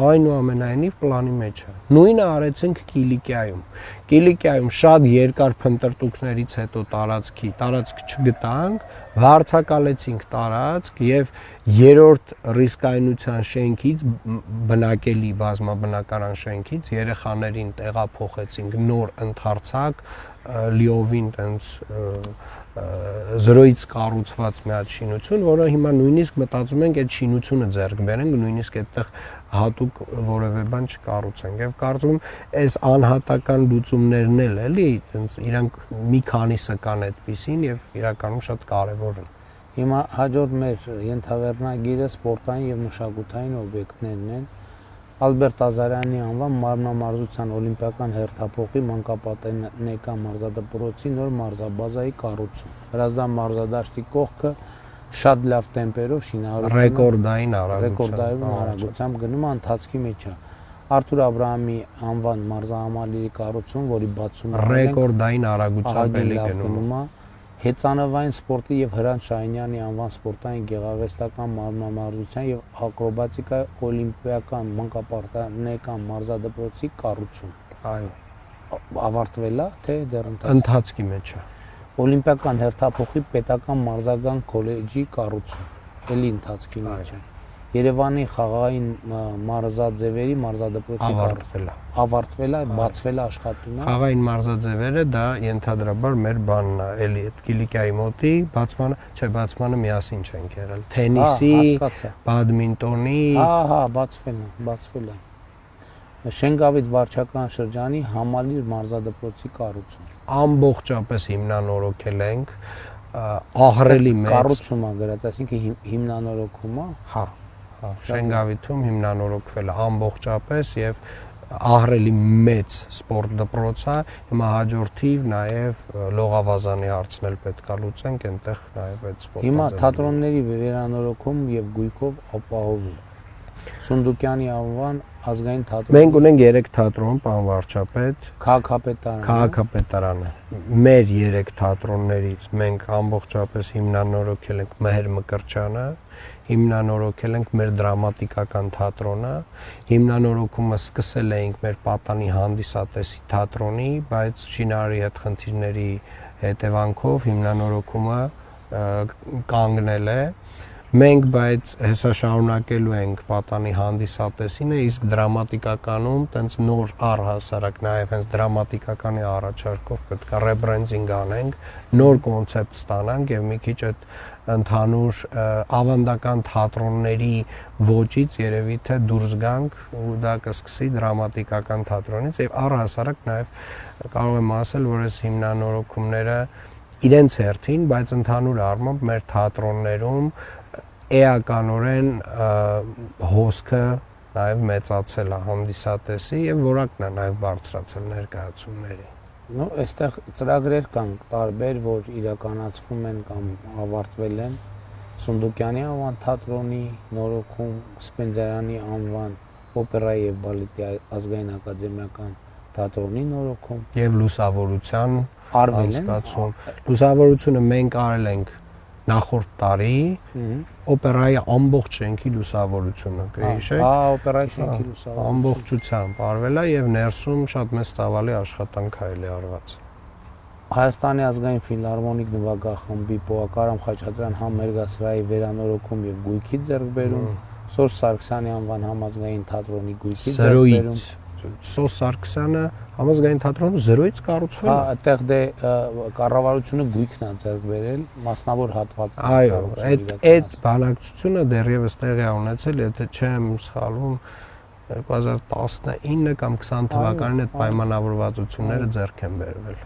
այնուամենայնիվ պլանի մեջ է նույնը արեցինք Կիլիկիայում շատ երկար փնտրտուքներից հետո տարածք չգտանք վարձակալեցինք տարածք եւ երրորդ ռիսկայնության շենքից բնակելի բազմաբնակարան շենքից երեխաներին տեղափոխեցինք նոր ընդարձակ լիովին տենց 0-ից կառուցված մի հատ շինություն, որը հիմա նույնիսկ մտածում ենք այդ շինությունը ձեռք բերենք, նույնիսկ այդտեղ հատուկ որևէ բան չկառուցենք։ Եվ կարծում եմ, այս անհատական լուծումներն էլ էլի, տենց իրանք մի քանիսը կան այդպիսին եւ իրականում շատ կարեւոր են։ Հիմա հաջորդ մեր ենթավերնագիրը սպորտային եւ մշակութային օբյեկտներն են։ Ալբերտ Ազարյանի անվան մարմնամարզության օլիմպիական հերթափոխի մանկապատենեկան մարզադպրոցի նոր մարզաբազայի կառուցում։ Հրազդան մարզադաշտի կողքը շատ լավ տեմպերով շինարարություն ռեկորդային արագությամբ գնում է ընթացքի մեջ է։ Արթուր Աբրահամի անվան մարզահամալիրի կառուցում, որի բացումը ռեկորդային արագությամբ էլի գնում է։ Հեծանվային սպորտի եւ Հրանտ Շահինյանի անվան սպորտային գեղարվեստական մարմնամարզության եւ ակրոբատիկայի օլիմպիական մանկապարտեզական մարզադպրոցի կառուցում։ Այո։ Ավարտվել է, թե դեռ ընթացքի մեջ է։ Օլիմպիական հերթափոխի պետական մարզական քոլեջի կառուցում։ Էլի ընթացքի մեջ է։ Երևանի խաղային մարզաձևերի մարզադպրոցի ավարտվել է, բացվել է աշխատում է։ Խաղային մարզաձևերը դա ենթադրաբար մեր բանն է, էլի այդ Կիլիկիայի մոտի բացմանը միասին չենք եղել։ Թենիսի, բադմինտոնի։ Հա, բացվել է։ Շենգավիթ վարչական շրջանի համալիր մարզադպրոցի կառուցում։ Ամբողջապես հիմնանորոգել ենք, ահռելի մեծ կառուցումը գրած, այսինքն հիմնանորոգումը։ Հա, Շենգավիթում հիմնանորոգվել է ամբողջապես եւ ահռելի մեծ սպորտ դպրոց է, հիմա հաջորդիվ նաեւ Լողավազանի հարցն էլ պետք է լուծենք, այնտեղ նաեւ այդ սպորտը։ Հիմա թատրոնների վերանորոգում եւ գույքով ապահովում։ Սունդուկյանի անվան ազգային թատրոն։ Մենք ունենք 3 թատրոն, պարոն վարչապետ, քաղաքապետարանը։ Մեր 3 թատրոններից մենք ամբողջապես հիմնանորոգել ենք Մեհեր Մկրտչյանը, հիմնանորոգել ենք մեր դրամատիկական թատրոնը, հիմնանորոգումը սկսել էինք մեր Պատանի հանդիսատեսի թատրոնի, բայց շինարարի հետ խնդիրների հետևանքով հիմնանորոգումը կանգնել է։ Մենք բայց հեսա շարունակելու ենք պատանի հանդիսատեսինը, իսկ դրամատիկականում տենց նոր առհասարակ նաև հենց դրամատիկականի առաջարկով պետք է ռեբրենդինգ անենք, նոր կոնցեպտ ստանանք եւ մի քիչ այդ ընդհանուր ավանդական թատրոնների ոճից երևի թե դուրս գանք ու դա կսկսի դրամատիկական թատրոնից եւ առհասարակ նաև կարող եմ ասել, որ այս հիմնանորոգումները իրենց հերթին, բայց ընդհանուր առմամբ մեր թատրոններում էականորեն հոսքը նաև մեծացել է հանդիսատեսի եւ որակն է նաև բարձրացել ներկայացումների։ Ну, այստեղ ծրագրեր կան տարբեր, որ իրականացվում են կամ ավարտվել են։ Սունդուկյանի անվան թատրոնի նորոգում, Սպենդիարյանի անվան օպերայի եւ բալետի ազգային ակադեմիական թատրոնի նորոգում Եվ լուսավորության արվել են։ անցկացում։ Լուսավորությունը մենք արել ենք նախորդ տարի օպերայի ամբողջ շենքի լուսավորությունը, կհիշեք։ Օպերայի շենքի լուսավորությունը Ամբողջությամբ արվել է եւ ներսում շատ մեծ ծավալի աշխատանք հայելի արված։ Հայաստանի ազգային ֆիլհարմոնիկ նվագախմբի Պողակարամ Խաչատրյան համերգասրահի վերանորոգում եւ գույքի ձեռքբերում, Սորժ Սարգսյանի անվան համազգային թատրոնի գույքի ձեռքբերում։ Սորժ Սարգսյանը համազգային թատրոնը 0-ից կառուցվել է։ Այդտեղ դե կառավարությունը գույքն է ձեռք բերել, մասնավոր հատված։ Այո, այդ բանակցությունը դեռևս տեղի է ունեցել, եթե չեմ սխալվում 2019 կամ 20 թվականին այդ պայմանավորվածությունները ձեռք են բերվել։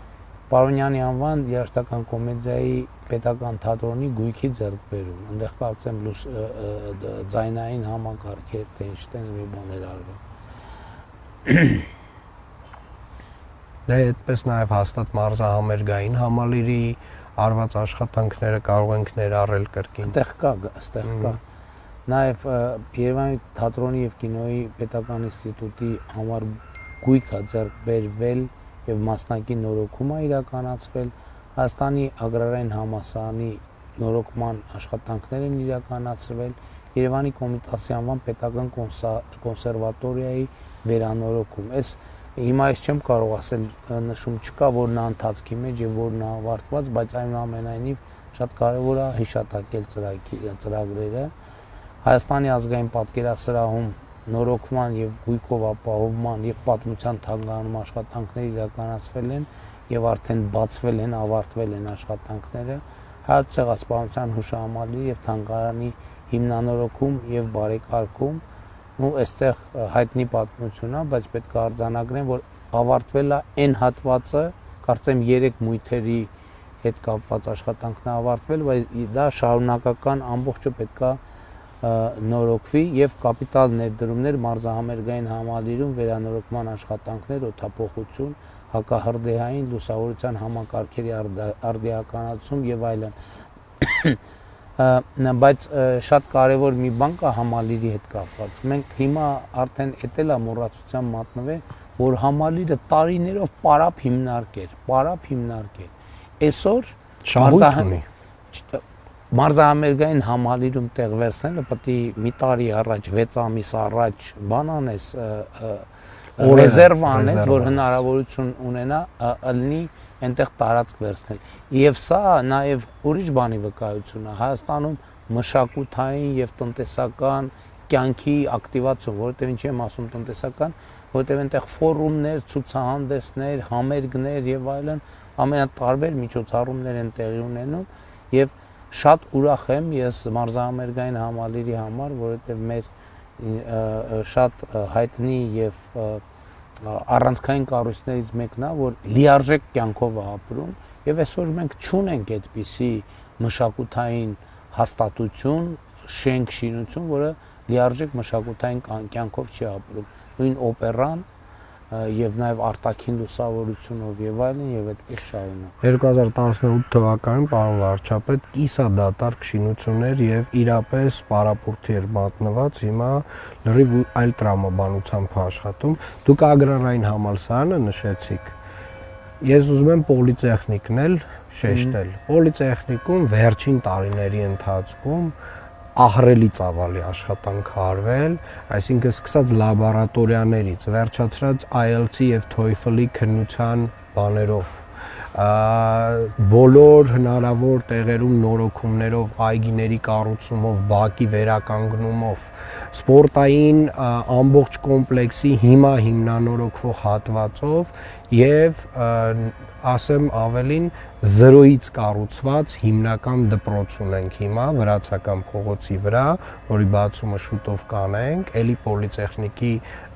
Պարոնյանի անվան երաժշտական կոմեդիայի պետական թատրոնի գույքի ձեռքբերում։ Այնտեղ կարծեմ ձայնային համակարգեր, թե ինչ-տենց մի բաներ արվել։ Դա այդպես նաև հաստատ մարզահամերգային համալիրի արված աշխատանքները կարող ենք ներառել կրկին։ Այստեղ կա։ Նաև Երևանի թատրոնի եւ կինոյի պետական ինստիտուտի համար գույք է ձեռք բերվել եւ մասնակի նորոգում է իրականացվել։ Հայաստանի ագրարային համալսարանի նորոգման աշխատանքներ են իրականացրվել։ Երևանի Կոմիտասի անվան պետական կոնսերվատորիայի վերանորոգում։ Հիմա ես չեմ կարող ասել նշում չկա, որն է ընթացքի մեջ եւ որն է ավարտված, բայց այնուամենայնիվ շատ կարեւոր է հիշատակել ծրագրերը։ Հայաստանի ազգային պատկերասրահում նորոգման եւ գույքով ապահովման եւ պատմության թանգարանում աշխատանքներ իրականացվել են եւ արդեն բացվել են, ավարտվել են աշխատանքները։ Հայոց ցեղասպանության հուշահամալիրի եւ թանգարանի հիմնանորոգում եւ բարեկարգում։ Ու այստեղ հայտնի պատմություն է, բայց պետք է արձանագրեմ, որ ավարտվել է այն հատվածը, կարծեմ 3 մույթերի հետ կապված աշխատանքն է ավարտվել, բայց դա շարունակական ամբողջը պետք է նորոգվի եւ կապիտալ ներդրումներ մարզահամերգային համալիրում վերանորոգման աշխատանքներ, օդափոխություն, հակահրդեհային լուսավորության համակարգերի արդիականացում եւ այլն։ Բայց շատ կարևոր մի բան կա համալիրի հետ կապված։ Մենք հիմա արդեն էտել է մոռացության մատնվել, որ համալիրը տարիներով պարապ հիմնարկ էր։ Այսօր շահույթ ունի։ Մարզահամերգային համալիրում տեղ վերցնելը պետք է մի տարի առաջ, 6 ամիս առաջ բան անես, ռեզերվ անես, որ հնարավորություն ունենա ըլնի այնտեղ տարածք վերցնել։ Եվ սա նաև ուրիշ բանի վկայություն է Հայաստանում մշակութային եւ տնտեսական կյանքի ակտիվացիա, որովհետեւ ինչի եմ ասում տնտեսական, որովհետեւ այնտեղ ֆորումներ, ցուցահանդեսներ, համերգներ եւ այլն ամենատարբեր միջոցառումներ են տեղի ունենում եւ շատ ուրախ եմ ես մարզահամերգային համալիրի համար, որովհետեւ մեր շատ հայտնի եւ առանցքային կառույցներից մեկն է, որ լիարժեք կյանքով է ապրում եւ այսօր մենք չունենք այդպիսի մշակութային հաստատություն, շենք շինություն, որը լիարժեք մշակութային կյանքով չի ապրում։ Նույն օպերան եւ նաեւ արտաքին լուսավորությունով եւ այլն եւ այդպես շարունակ։ 2018 թվականին պարոն վարչապետ կիսադատարկ շինություններ եւ իրապես պարապուրդի էր մատնված, հիմա լրիվ այլ տրամաբանությամբ աշխատում։ Դուք ագրարային համալսարանը նշեցիք։ Ես ուզում եմ պոլիտեխնիկն էլ շեշտել։ Պոլիտեխնիկում վերջին տարիների ընթացքում ահռելի ծավալի աշխատանք արվել, այսինքն սկսած լաբորատորիաներից, վերջացրած IELTS-ի եւ TOEFL-ի քննության բաներով բոլոր հնարավոր տեղերում նորոգումներով, այգիների կառուցումով, բակի վերականգնումով, սպորտային ամբողջ կոմպլեքսի հիմա հիմնանորոգվող հատվածով եւ ասեմ ավելին 0-ից կառուցված հիմնական դպրոց ունենք հիմա Վրացական փողոցի վրա, որի բացումը շուտով կանենք, էլի պոլիտեխնիկի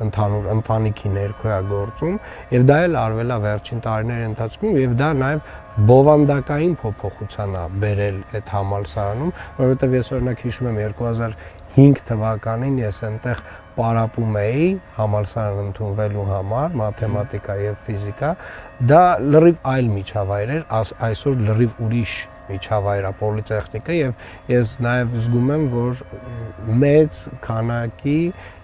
ընդհանուր ընտանիքի ներքո է գործում եւ դա էլ արվել է վերջին տարիների ընթացքում եւ դա նաեւ բովանդակային փոփոխության է բերել այդ համալսարանում, որովհետեւ ես օրինակ հիշում եմ 2005 թվականին ես այնտեղ պարապում էի համալսարան ընդունվելու համար, մաթեմատիկա եւ ֆիզիկա, դա լրիվ այլ միջավայր էր, այսօր լրիվ ուրիշ միջավայր է պոլիտեխնիկը եւ ես նաեւ զգում եմ, որ մեծ քանակի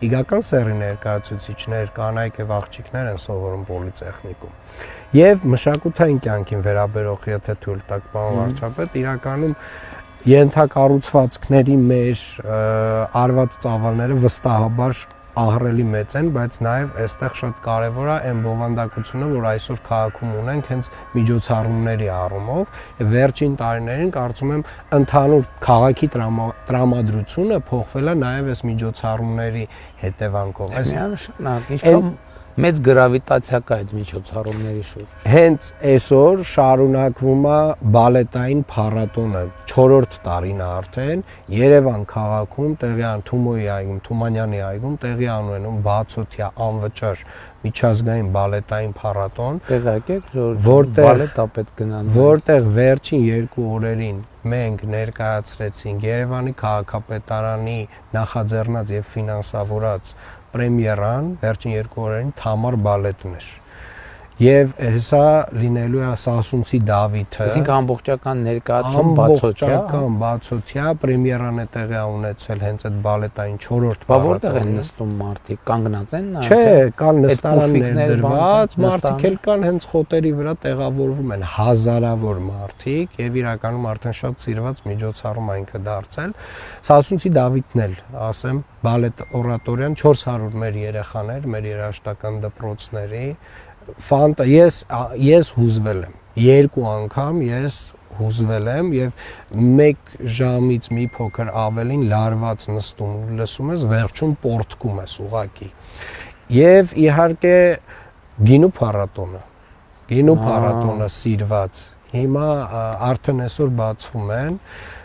իգական սերի ներկայացուցիչներ, կանայք եւ աղջիկներ են սովորում պոլիտեխնիկում։ Եվ մշակութային կյանքին վերաբերող, եթե թույլ տաք, պարոն վարչապետ, իրականում ենթակառուցվածքների մեր արված ծավալները վստահաբար ահռելի մեծ են, բայց նաև այստեղ շատ կարևոր է այն բովանդակությունը, որ այսօր քաղաքում ունենք հենց միջոցառումների առումով, եւ վերջին տարիներին կարծում եմ ընդհանուր քաղաքի տրամադրությունը փոխվել է նաև այս միջոցառումների հետևանքով։ Միանշանակ, ինչքան մեծ գրավիտացիա կա այդ միջոցառումների շուրջ։ Հենց այսօր շարունակվում է բալետային փառատոնը, 4-րդ տարին է արդեն, Երևան քաղաքում տեղի Թումոյի այգում, Թումանյանի այգում տեղի ունենում բացօթյա անվճար միջազգային բալետային փառատոն, տեղակ եք, որտեղ բալետա պետք գնան, որտեղ վերջին 2 օրերին մենք ներկայացրեցինք Երևանի քաղաքապետարանի նախաձեռնած եւ ֆինանսավորած պրեմիերան վերջին 2 օրերին Թամար բալետն էր։ Եվ հեսա լինելու է Սասունցի Դավիթը։ Այսինքն ամբողջական ներկայացում բացօթյա։ Ամբողջական բացօթյա պրեմիերան է տեղի ունեցել հենց այդ բալետային 4-րդ Բա որտեղ են նստում մարդիկ, կանգնած են նա։ Չէ, կան նստարաններ դրված, մարդիկ էլ կան հենց խոտերի վրա տեղավորվում են հազարավոր մարդիկ եւ իրականում արդեն շատ սիրված միջոցառում այնքը դարձել։ Սասունցի Դավիթն էլ, ասեմ, բալետ օրատորիան 400 մեր երեխաներ, մեր երաժշտական դպրոցների ես հուզվել եմ 2 անգամ ես հուզվել եմ եւ 1 ժամից մի փոքր ավելին լարված նստում լսում ես վերջում պորտկում ես ուղակի եւ իհարկե գինու փառատոնը սիրված հիմա արդեն այսօր բացվում են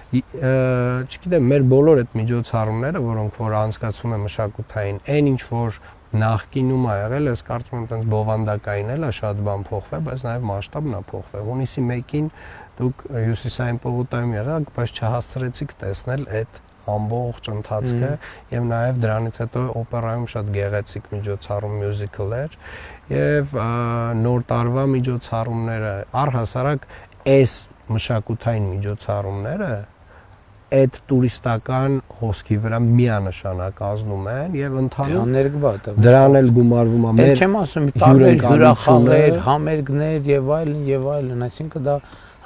չգիտեմ մեր բոլոր այդ միջոցառումները որոնք որ անցկացվում են մշակութային այն ինչ որ նախկինում ա եղել, ես կարծում եմ այդպես բովանդակային էլ է շատ բան փոխվել, բայց նաև մասշտաբն է փոխվել։ Հունիսի 1-ին դուք հյուսիսային պողոտայում եղաք, բայց չհասցրեցիք տեսնել այդ ամբողջ ընթացքը եւ նաև դրանից հետո օպերայում շատ գեղեցիկ միջոցառում մյուզիկլ էր եւ նոր տարվա միջոցառումները առհասարակ այս մշակութային միջոցառումները այդ տուրիստական հոսքի վրա միանշանակ ազդում են եւ ընդհանուր դրան էլ գումարվում է մեր չեմ ասում տարբեր հյուրախաղեր, համերգներ եւ այլն, այսինքն դա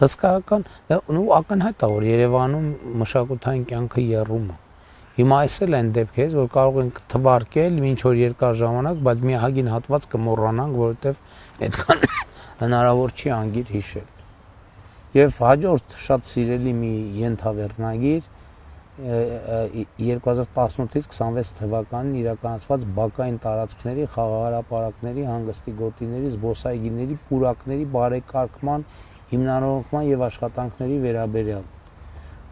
հսկայական ու ակնհայտ է որ Երևանում մշակութային կյանքը եռում է։ Հիմա այս էլ են դեպքեր, որ կարող ենք թվարկել ինչ որ երկար ժամանակ, բայց մի հագին հատված կմոռանանք, որովհետեւ այդքան հնարավոր չի անգիր հիշել։ Եվ հաջորդ շատ սիրելի մի ենթավերնագիր 2018-ից 26 թվականին իրականացված բակային տարածքների, խաղահրապարակների, հանգստի գոտիների, զբոսայգիների, պուրակների բարեկարգման, հիմնանորոգման եւ աշխատանքների վերաբերյալ։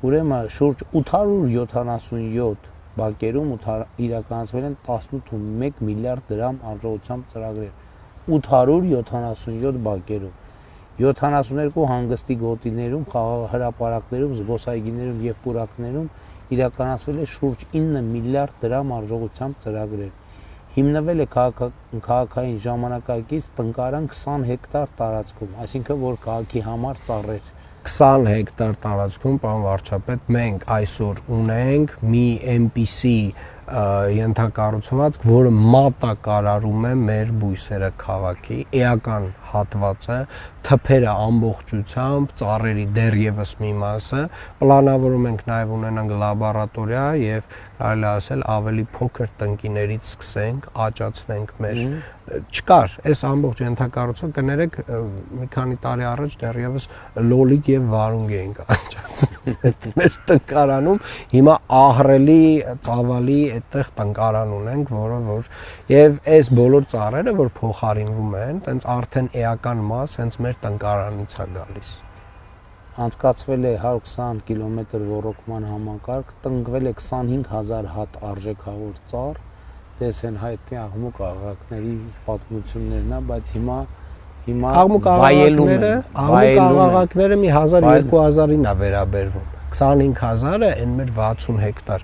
Ուրեմն շուրջ 877 բակերում իրականացվել են 18.1 միլիարդ դրամ արժողությամբ ծրագրեր։ 877 բակերում 72 հանգստի գոտիներում, խաղահրապարակներում, զբոսայգիներում եւ պուրակներում իրականացվել է շուրջ 9 միլիարդ դրամ արժողությամբ ծրագրեր։ Հիմնվել է քաղաքային ժամանակակից տնկարան 20 հեկտար տարածքում, այսինքն որ քաղաքի համար ծառեր 20 հեկտար տարածքում, պարոն վարչապետ, մենք այսօր ունենք մի այնպիսի ենթակառուցվածք, որը մատակարարում է մեր բույսերը քաղաքի էական հատվածը, թփերը ամբողջությամբ, ծառերի դեռևս մի մասը, պլանավորում ենք նաև ունենանք լաբորատորիա եւ կարելի ասել ավելի փոքր տնկիներից սկսենք, աճացնենք մեր չկար, այս ամբողջ ենթակառուցումը կներեք մի քանի տարի առաջ դեռևս լոլիկ եւ վարունգ էինք աճացնում մեր տնկարանում, հիմա ահռելի ծավալի այդտեղ տնկարան ունենք, որը որ եւ այս բոլոր ծառերը, որ փոխարինվում են, տենց արդեն էական մաս հենց մեր տնկարանից է գալիս։ Անցկացվել է 120 կիլոմետր ոռոգման համակարգ, տնկվել է 25000 հատ արժեքավոր ծառ, դες են հայտնի աղմուկ աղաղակների պատմություններն է, բայց հիմա աղմուկ աղաղակները մի 1000-2000-ին է վերաբերվում, 25000-ը այն մեր 60 հեկտար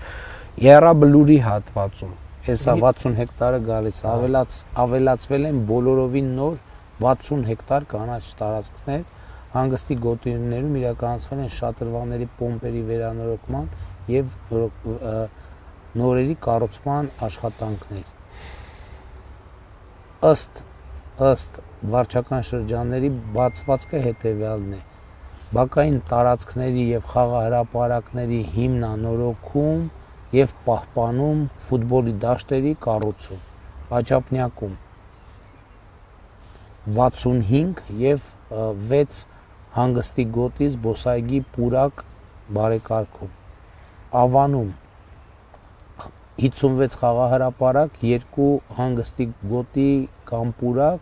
Եռաբլուրի հատվածում, հեսա 60 հեկտարը գալիս, ավելացվել են բոլորովին նոր 60 հեկտար կանաչ տարածքներ, հանգստի գոտիներում իրականացվել են շատրվանների պոմպերի վերանորոգման եւ նորերի կառուցման աշխատանքներ։ Ըստ վարչական շրջանների բացվածքը հետեւյալն է. բակային տարածքների եւ խաղահրապարակների հիմնանորոգում եւ պահպանում, ֆուտբոլի դաշտերի կառուցում, Աչափնյակում 65 եւ 6 հանգստի գոտի զբոսայգի պուրակ բարեկարգում, Ավանում 56 խաղահրապարակ, 2 հանգստի գոտի կամ պուրակ,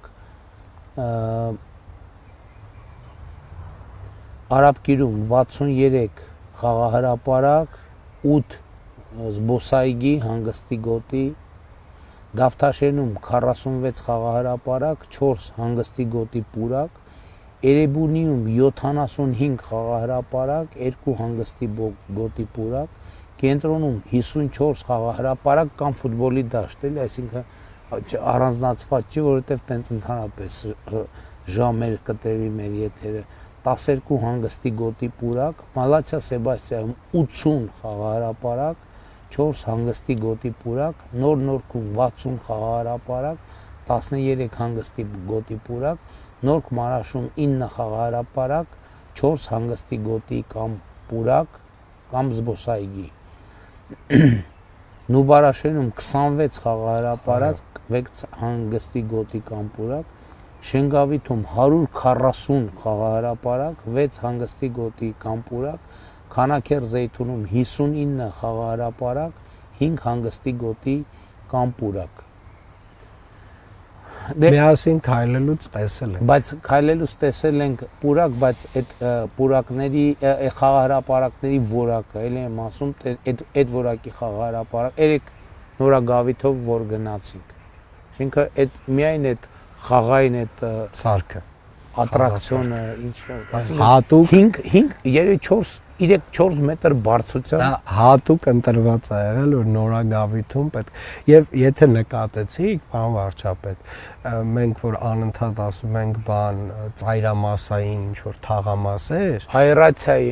Արաբկիրում 63 խաղահրապարակ, 8 զբոսայգի հանգստի գոտի, Դավթաշենում 46 խաղահրապարակ, 4 հանգստի գոտի պուրակ, Էրեբունիում 75 խաղահրապարակ, 2 հանգստի գոտի պուրակ, Կենտրոնում 54 խաղահրապարակ կամ ֆուտբոլի դաշտ, էլի, այսինքն առանձնացված չի, որովհետև տենց ընդհանրապես ժամեր կտևի մեր եթերը, 12 հանգստի գոտի պուրակ, Մալացիա Սեբաստիայում 80 խաղահրապարակ, 4 հանգստի գոտի պուրակ, Նոր Նորքում 60 խաղահրապարակ, 13 հանգստի գոտի պուրակ, Նորք Մարաշում 9 խաղահրապարակ, 4 հանգստի գոտի կամ պուրակ կամ զբոսայգի, Նուբարաշենում 26 խաղահրապարակ, 6 հանգստի գոտի կամ պուրակ, Շենգավիթում 140 խաղահրապարակ, 6 հանգստի գոտի կամ պուրակ, Քանաքեռ Զեյթունում 59 խաղահրապարակ, 5 հանգստի գոտի կամ պուրակ։ Միասին քայլելուց տեսել ենք։ Բայց քայլելուց տեսել ենք պուրակ, բայց այդ պուրակների խաղահրապարակների որակը, էլի եմ ասում, այդ որակի խաղահրապարակ, երեք նորագավիթով որ գնացինք։ Այսինքն այդ միայն այդ խաղային այդ սարքը, ատրակցիոնը, ինչ հատուկ 3-4 մետր բարձրությամբ դա հատուկ ընտրված է եղել, որ նորագավիթում պետք եւ եթե նկատեցիք, պարոն վարչապետ, մենք որ անընդհատ ասում ենք բան ծայրամասային ինչ որ թաղամասեր, հայրացիայի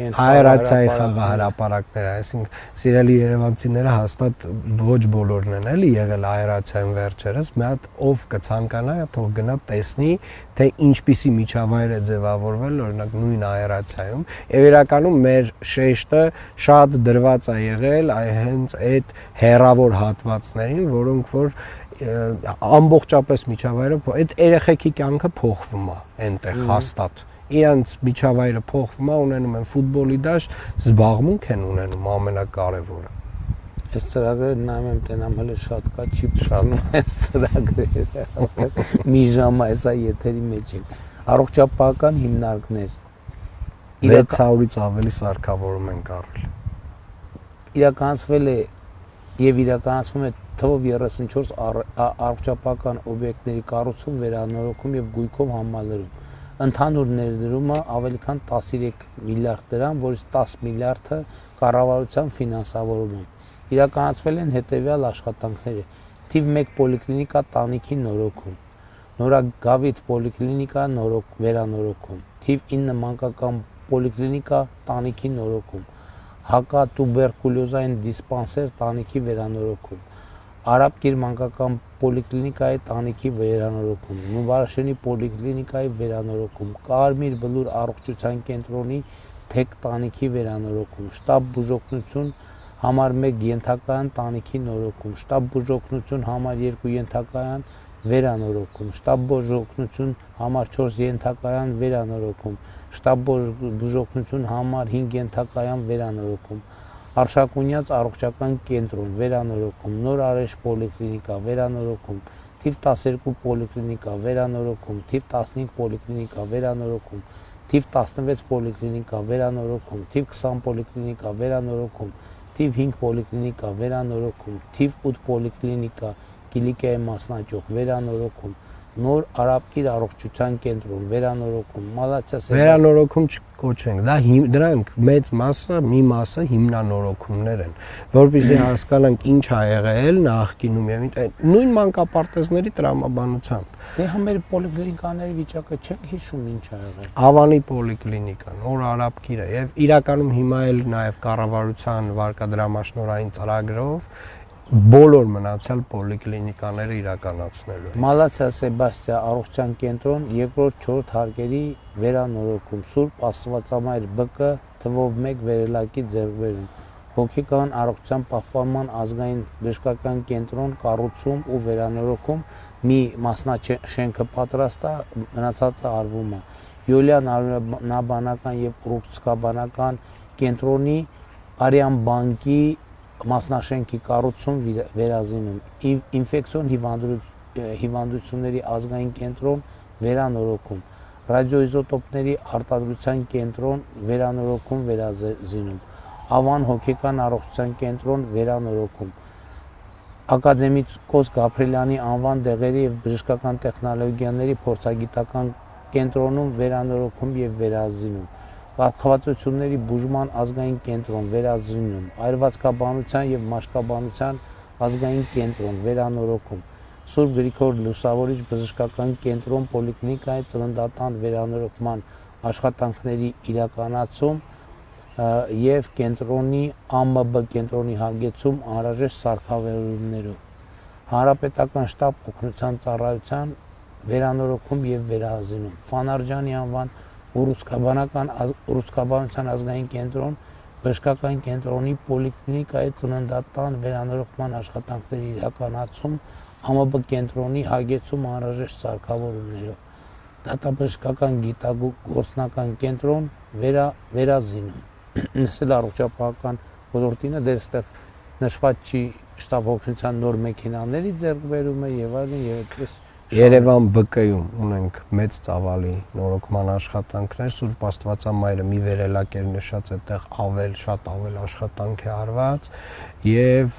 խաղահրապարակներ, այսինքն սիրելի երևանցիները հաստատ ոչ բոլորն են էլի եղել հայրացիայում վերջերս, մի հատ ով կցանկանա, թող գնա տեսնի, թե ինչպիսի միջավայր է ձևավորվել, օրինակ նույն հայրացիայում, եւ իրականում մեր շեշտը շատ դրված է եղել հենց այդ հերավոր հատվածներին, որոնք որ ամբողջապես միջավայրը այդ երեխեքի կյանքը փոխվում է այնտեղ հաստատ իրանց միջավայրը փոխվում է, ունենում են ֆուտբոլի դաշտ, զբաղմունք են ունենում ամենակարևորը։ Այս ծրագրերը նայում եմ տենամ հələ շատ կա, չի փոխանում այս ծրագրերը։ Մի ժամ այսա եթերի մեջ է։ Առողջապահական հիմնարկներ 600-ից ավելի սարքավորում են առել։ Իրականացվել է եւ իրականացվում է թվով 34 առողջապահական օբյեկտների կառուցում, վերանորոգում եւ գույքով համալրում։ Ընդհանուր ներդրումը ավելի քան 13 միլիարդ դրամ, որից 10 միլիարդը կառավարության ֆինանսավորումով։ Իրականացվել են հետեւյալ աշխատանքները. թիվ 1 պոլիկլինիկա տանիքի նորոգում, Նորագավիթ պոլիկլինիկա վերանորոգում, թիվ 9 մանկական պոլիկլինիկա տանիքի նորոգում, հակատուբերկուլոզային դիսպանսեր տանիքի վերանորոգում, Արաբկիր մանկական պոլիկլինիկայի տանիքի վերանորոգում, Նուբարաշենի պոլիկլինիկայի վերանորոգում, Կարմիր Բլուր առողջության կենտրոնի թեք տանիքի վերանորոգում, շտաբ բուժօգնություն համար 1 ենթակայան տանիքի նորոգում, շտաբ բուժօգնություն համար 2 ենթակայան վերանորոգում, շտաբ բուժօգնություն համար 4 ենթակայան վերանորոգում, շտաբ բուժօգնություն համար 5 ենթակայան վերանորոգում, Արշակունյաց առողջական կենտրոն վերանորոգում, Նոր Արեշ պոլիկլինիկա վերանորոգում, թիվ 12 պոլիկլինիկա վերանորոգում, թիվ 15 պոլիկլինիկա վերանորոգում, թիվ 16 պոլիկլինիկա վերանորոգում, թիվ 20 պոլիկլինիկա վերանորոգում, թիվ 5 պոլիկլինիկա վերանորոգում, թիվ 8 պոլիկլինիկա Կիլիկիայի մասնաճյուղ վերանորոգում, Նոր Արաբկիր առողջության կենտրոն վերանորոգում, Մալացիա վերանորոգում չկոչենք, դա դրանք մեծ մասը, մի մասը հիմնանորոգումներ են, որպեսզի հասկանանք ինչ ա եղել նախկինում եւ նույն մանկապարտեզների տրամաբանությամբ։ Դե մեր պոլիկլինիկաների վիճակը չեք հիշում ինչ ա եղել։ Ավանի պոլիկլինիկա, Նոր Արաբկիրը եւ իրականում հիմա էլ նաեւ կառավարության վարկադրամաշնորհային ծրագրով բոլոր մնացյալ պոլիկլինիկաները իրականացնելու են։ Մալացիա Սեբաստիա առողջության կենտրոն երկրորդ 4 հարկերի վերանորոգում, Սուրբ Աստվածամայր ԲԿ թվով 1 վերելակի ձեռքբերում, Հոգեկան առողջության պահպանման ազգային բժշկական կենտրոն կառուցում ու վերանորոգում, մի մասնաշենքը պատրաստ է, մնացածը արվում է, Յուլիան անաբանական եւ ռուսկաբանական կենտրոնի Արիան բանկի մասնաշենքի կառուցում վերազինում, ինֆեկցիոն հիվանդությունների ազգային կենտրոն վերանորոգում, ռադիոիզոտոպների արտադրության կենտրոն վերանորոգում վերազինում, Ավան հոգեկան առողջության կենտրոն վերանորոգում, Ակադեմիկոս Գաբրիելյանի անվան դեղերի եւ բժշկական տեխնոլոգիաների փորձագիտական կենտրոնում վերանորոգում եւ վերազինում, Կաթվածությունների բուժման ազգային կենտրոն վերազինում, Այրվածքաբանության եւ մաշկաբանության ազգային կենտրոն վերանորոգում, Սուրբ Գրիգոր Լուսավորիչ բժշկական կենտրոն պոլիկլինիկայի ծննդատան վերանորոգման աշխատանքների իրականացում եւ կենտրոնի ԱՄԲ կենտրոնի հագեցում անհրաժեշտ սարքավորումներով, Հանրապետական շտաբ օգնության ծառայության վերանորոգում եւ վերազինում, Ֆանարջյանի անվան Ռուսկաբանության ազգային կենտրոն բժշկական կենտրոնի պոլիկլինիկայի ծննդատան վերանորոգման աշխատանքների իրականացում ԱՄԲ կենտրոնի հագեցում անհրաժեշտ սարքավորումներով, Դատաբժշկական գիտագործնական կենտրոն վերազինում, Նսել առողջապահական ոլորտինը դեր ստեղ նշված չի շտաբ օգնության նոր մեքենաների ձեռքբերումը եւ այլն եւ այդպես Երևան ԲԿ-ում ունենք մեծ ծավալի նորոգման աշխատանքներ, Սուրբ Աստվածամայրը մի վերելակ էր նշած, այդտեղ շատ ավել աշխատանք է արված եւ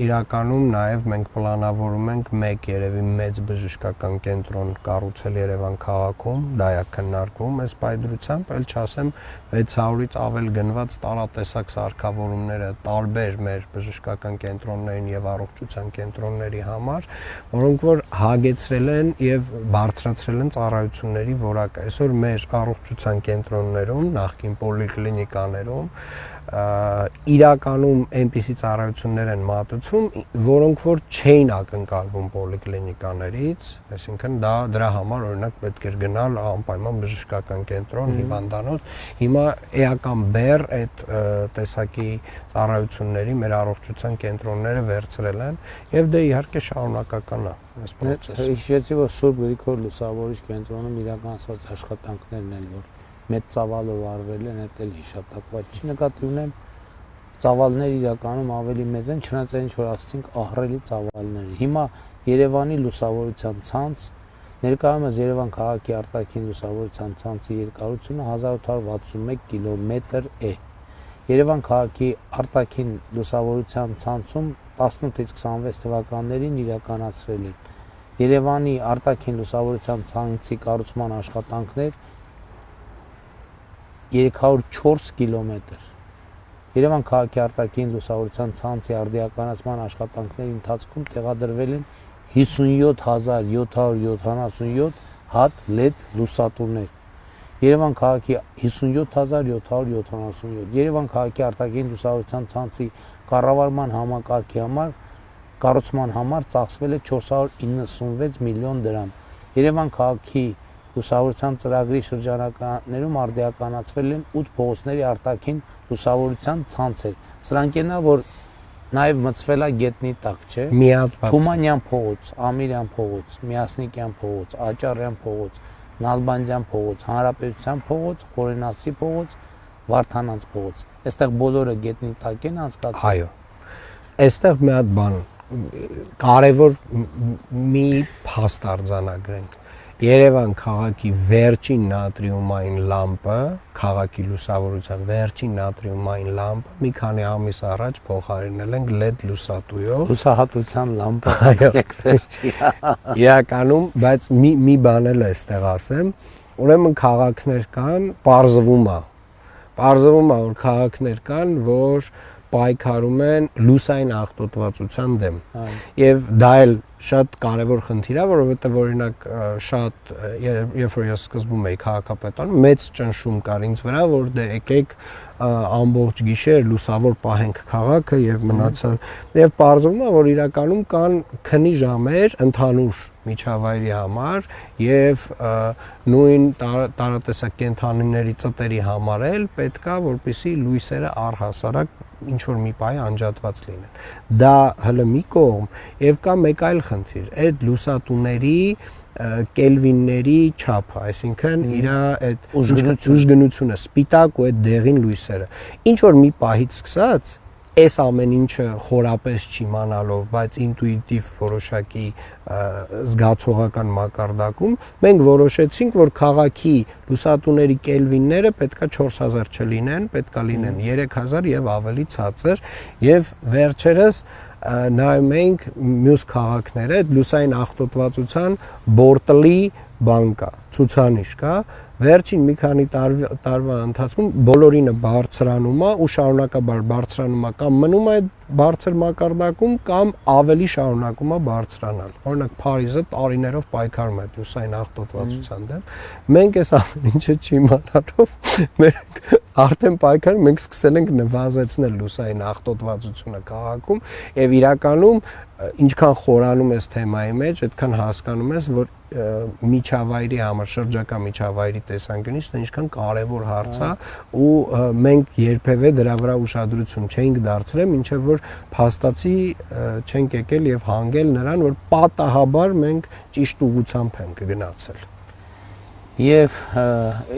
իրականում նաեւ մենք պլանավորում ենք մեկ երևի մեծ բժշկական կենտրոն կառուցել Երևան քաղաքում, դա է քննարկվում այս պայծրությամբ, ել չասեմ 600-ից ավել գնված տարատեսակ սարքավորումները տարբեր մեր բժշկական կենտրոններին եւ առողջության կենտրոնների համար, որոնք որ հագեցրել են եւ բարձրացրել են ծառայությունների որակը։ Այսօր մեր առողջության կենտրոններում, նախկին պոլիկլինիկաներում իրականում այնպիսի ծառայություններ են մատուցվում, որոնք որ չէին ակնկալվում պոլիկլինիկաներից, այսինքն դրա համար օրինակ պետք էր գնալ անպայման բժշկական կենտրոն, հիվանդանոց։ Հիմա էական բեռ այդ տեսակի ծառայությունների մեր առողջության կենտրոնները վերցրել են եւ դե իհարկե շարունակական է այս process-ը։ Հիշեցի, որ Սուրբ Գրիգոր Լուսավորիչ կենտրոնում իրականացված աշխատանքներն են, որ մեծ ծավալով արվել են, դա էլ հիշատակված չի, նկատի ունեմ ծավալները իրականում ավելի մեծ են, չնայած այն ինչ որ ասացինք ահռելի ծավալներ։ Հիմա Երևանի լուսավորության ցանց, ներկայումս Երևան քաղաքի արտաքին լուսավորության ցանցի երկարությունը 1861 կիլոմետր է։ Երևան քաղաքի արտաքին լուսավորության ցանցում 18-ից 26 թվականներին իրականացրել են Երևանի արտաքին լուսավորության ցանցի կառուցման աշխատանքներ 304 կիլոմետր։ Երևան քաղաքի արտաքին լուսավորության ցանցի արդիականացման աշխատանքների ընթացքում տեղադրվել են 57777 հատ LED լուսատուներ։ Երևան քաղաքի 57777 Երևան քաղաքի արտաքին լուսավորության ցանցի կառավարման համակարգի համար կառուցման համար ծախսվել է 496 միլիոն դրամ։ Երևան քաղաքի լուսավորության ծրագրի շրջանակներում արդիականացվել են 8 փողոցների արտաքին լուսավորության ցանցեր։ Սրանք են որ նաև մցվել է գետնի տակ, չէ՞։ Միատված։ Թումանյան փողոց, Ամիրյան փողոց, Միասնիկյան փողոց, Աճարյան փողոց, Նալբանդյան փողոց, Հանրապետության փողոց, Խորենացի փողոց, Վարդանանց փողոց։ Այստեղ բոլորը գետնի տակ են անցկացել։ Այո։ Այստեղ մի հատ բան կարևոր մի փաստ արձանագրենք։ Երևան քաղաքի վերջին նատրիումային լամպը, քաղաքի լուսավորության վերջին նատրիումային լամպը մի քանի ամիս առաջ փոխարինել ենք LED լուսատույով։ Հուսահատության լամպը վերջի։ Իրականում, բայց մի բան էլ էստեղ ասեմ, ուրեմն քաղաքներ կան, պարզվում է, որ քաղաքներ կան, որ պայքարում են լուսային աղտոտվածության դեմ։ Եվ դա էլ շատ կարևոր խնդիր է, որովհետև օրինակ շատ երբ որ ես սկզբում էի քաղաքապետարանում, մեծ ճնշում կար ինձ վրա, որ դե եկեք ամբողջ գիշեր լուսավոր պահենք քաղաքը եւ մնացել։ Եվ պարզվում է, որ իրականում կան քնի ժամեր ընդհանուր միջավայրի համար եւ նույն տարատեսակ կենդանիների ծտերի համար էլ պետքա որպեսի լույսերը առհասարակ ինչ որ մի պահի անջատված լինեն։ Դա հələ մի կողմ եւ կա մեկ այլ խնդիր, այդ լուսատուների կելվինների չափը, այսինքն իր այդ ուժգնությունը, սպիտակ ու այդ դեղին լույսերը։ Ինչ որ մի պահից սկսած այս ամեն ինչը խորապես չիմանալով, բայց ինտուիտիվ որոշակի զգացողական մակարդակում մենք որոշեցինք, որ քաղաքի լուսատուների կելվինները պետքա 4000 չլինեն, պետքա լինեն 3000 եւ ավելի ցածր, եւ վերջերս նայում ենք մյուս քաղաքները, այդ լուսային աղտոտվածության բորտլի բան կա, ցուցանիշ կա, վերջին մի քանի տարվա ընթացքում բոլորինը բարձրանում է ու շարունակաբար բարձրանում է կամ մնում է բարձր մակարդակում կամ ավելի շարունակում է բարձրանալ։ Օրինակ Փարիզը տարիներով պայքարում է լուսային աղտոտվածության դեմ։ Մենք այս ամեն ինչը չիմանալով մենք արդեն պայքարում, մենք սկսել ենք նվազեցնել լուսային աղտոտվածությունը քաղաքում եւ իրականում ինչքան խորանում ես թեմայի մեջ, այդքան հասկանում ես, որ միջավայրի համար, շրջակա միջավայրի տեսանկյունից դա ինչքան կարևոր հարց է ու մենք երբևէ դրա վրա ուշադրություն չենք դարձրել, մինչև որ փաստացի չենք եկել եւ հանգել նրան, որ պատահաբար մենք ճիշտ ուղղությամբ ենք գնացել։ Եվ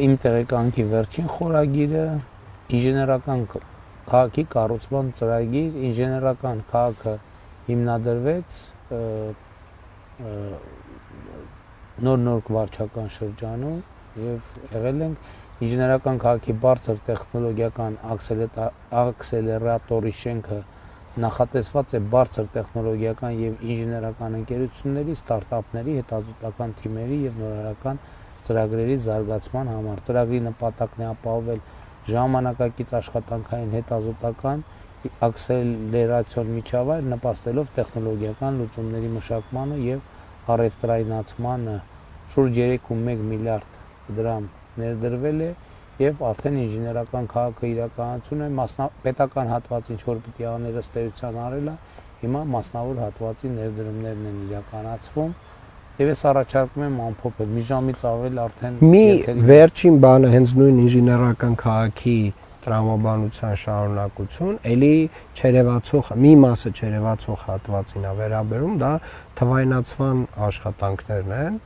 իմ տեղեկանքի վերջին խորագիրը ինժեներական քաղաքի կառուցման ծրագիր, ինժեներական քաղաքը հիմնադրվեց նոր վարչական շրջանում եւ եղել ենք ինժեներական քաղաքի բարձր տեխնոլոգիական աքսելերատորի շենքը նախատեսված է բարձր տեխնոլոգիական եւ ինժեներական ընկերությունների, ստարտափների, հետազոտական թիմերի եւ նորարարական ծրագրերի զարգացման համար։ Ծրագրի նպատակն է ապահովել ժամանակակից աշխատանքային հետազոտական աքսելերացիոն միջավայր, նպաստելով տեխնոլոգիական լուծումների մշակմանը եւ առևտրայնացմանը։ Շուրջ 3.1 միլիարդ դրամ ներդրվել է եւ արդեն ինժեներական քաղաքը իրականացում է պետական հատվածի ինչ որ պիտի աներ ըստ էության արել է, հիմա մասնավոր հատվածի ներդրումներն են իրականացվում եւ ես առաջարկում եմ ամփոփել մի ժամից ավել արդեն մի վերջին բանը հենց նույն ինժեներական քաղաքի տրամաբանության շարունակություն, էլի չերևացող մի մասը չերևացող հատվածին է վերաբերում, դա թվայնացման աշխատանքներն են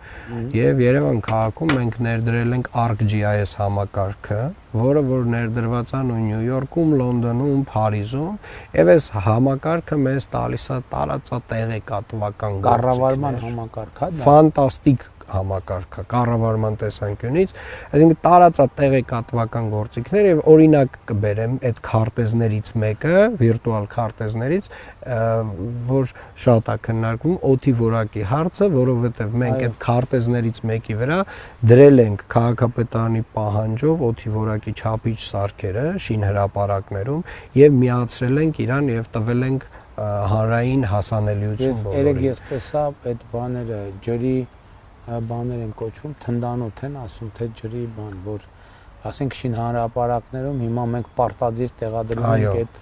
եւ Երևան քաղաքում մենք ներդրել ենք ArcGIS համակարգը, որը որ ներդրված է Նյու Յորքում, Լոնդոնում, Փարիզում, եւ այս համակարգը մեզ տալիս է տարածատեղեկատվական կառավարման համակարգ է, ֆանտաստիկ համակարգ է կառավարման տեսանկյունից, այսինքն տարածատեղեկատվական գործիքներ եւ օրինակ կբերեմ այդ քարտեզներից մեկը, վիրտուալ քարտեզներից, որ շատ է քննարկվում օդի որակի հարցը, որովհետեւ մենք այդ քարտեզներից մեկի վրա դրել ենք քաղաքապետարանի պահանջով օդի որակի չափիչ սարքերը շինհրապարակներում եւ միացրել ենք իրան եւ տվել ենք հանրային հասանելիություն բոլորին։ Երեք ես տեսա այդ բաները ջրի բաներ են կոչվում, թնդանոթ են ասում, թե ջրի բան, որ ասենք շինհրապարակներում հիմա մենք պարտադիր տեղադրում ենք այդ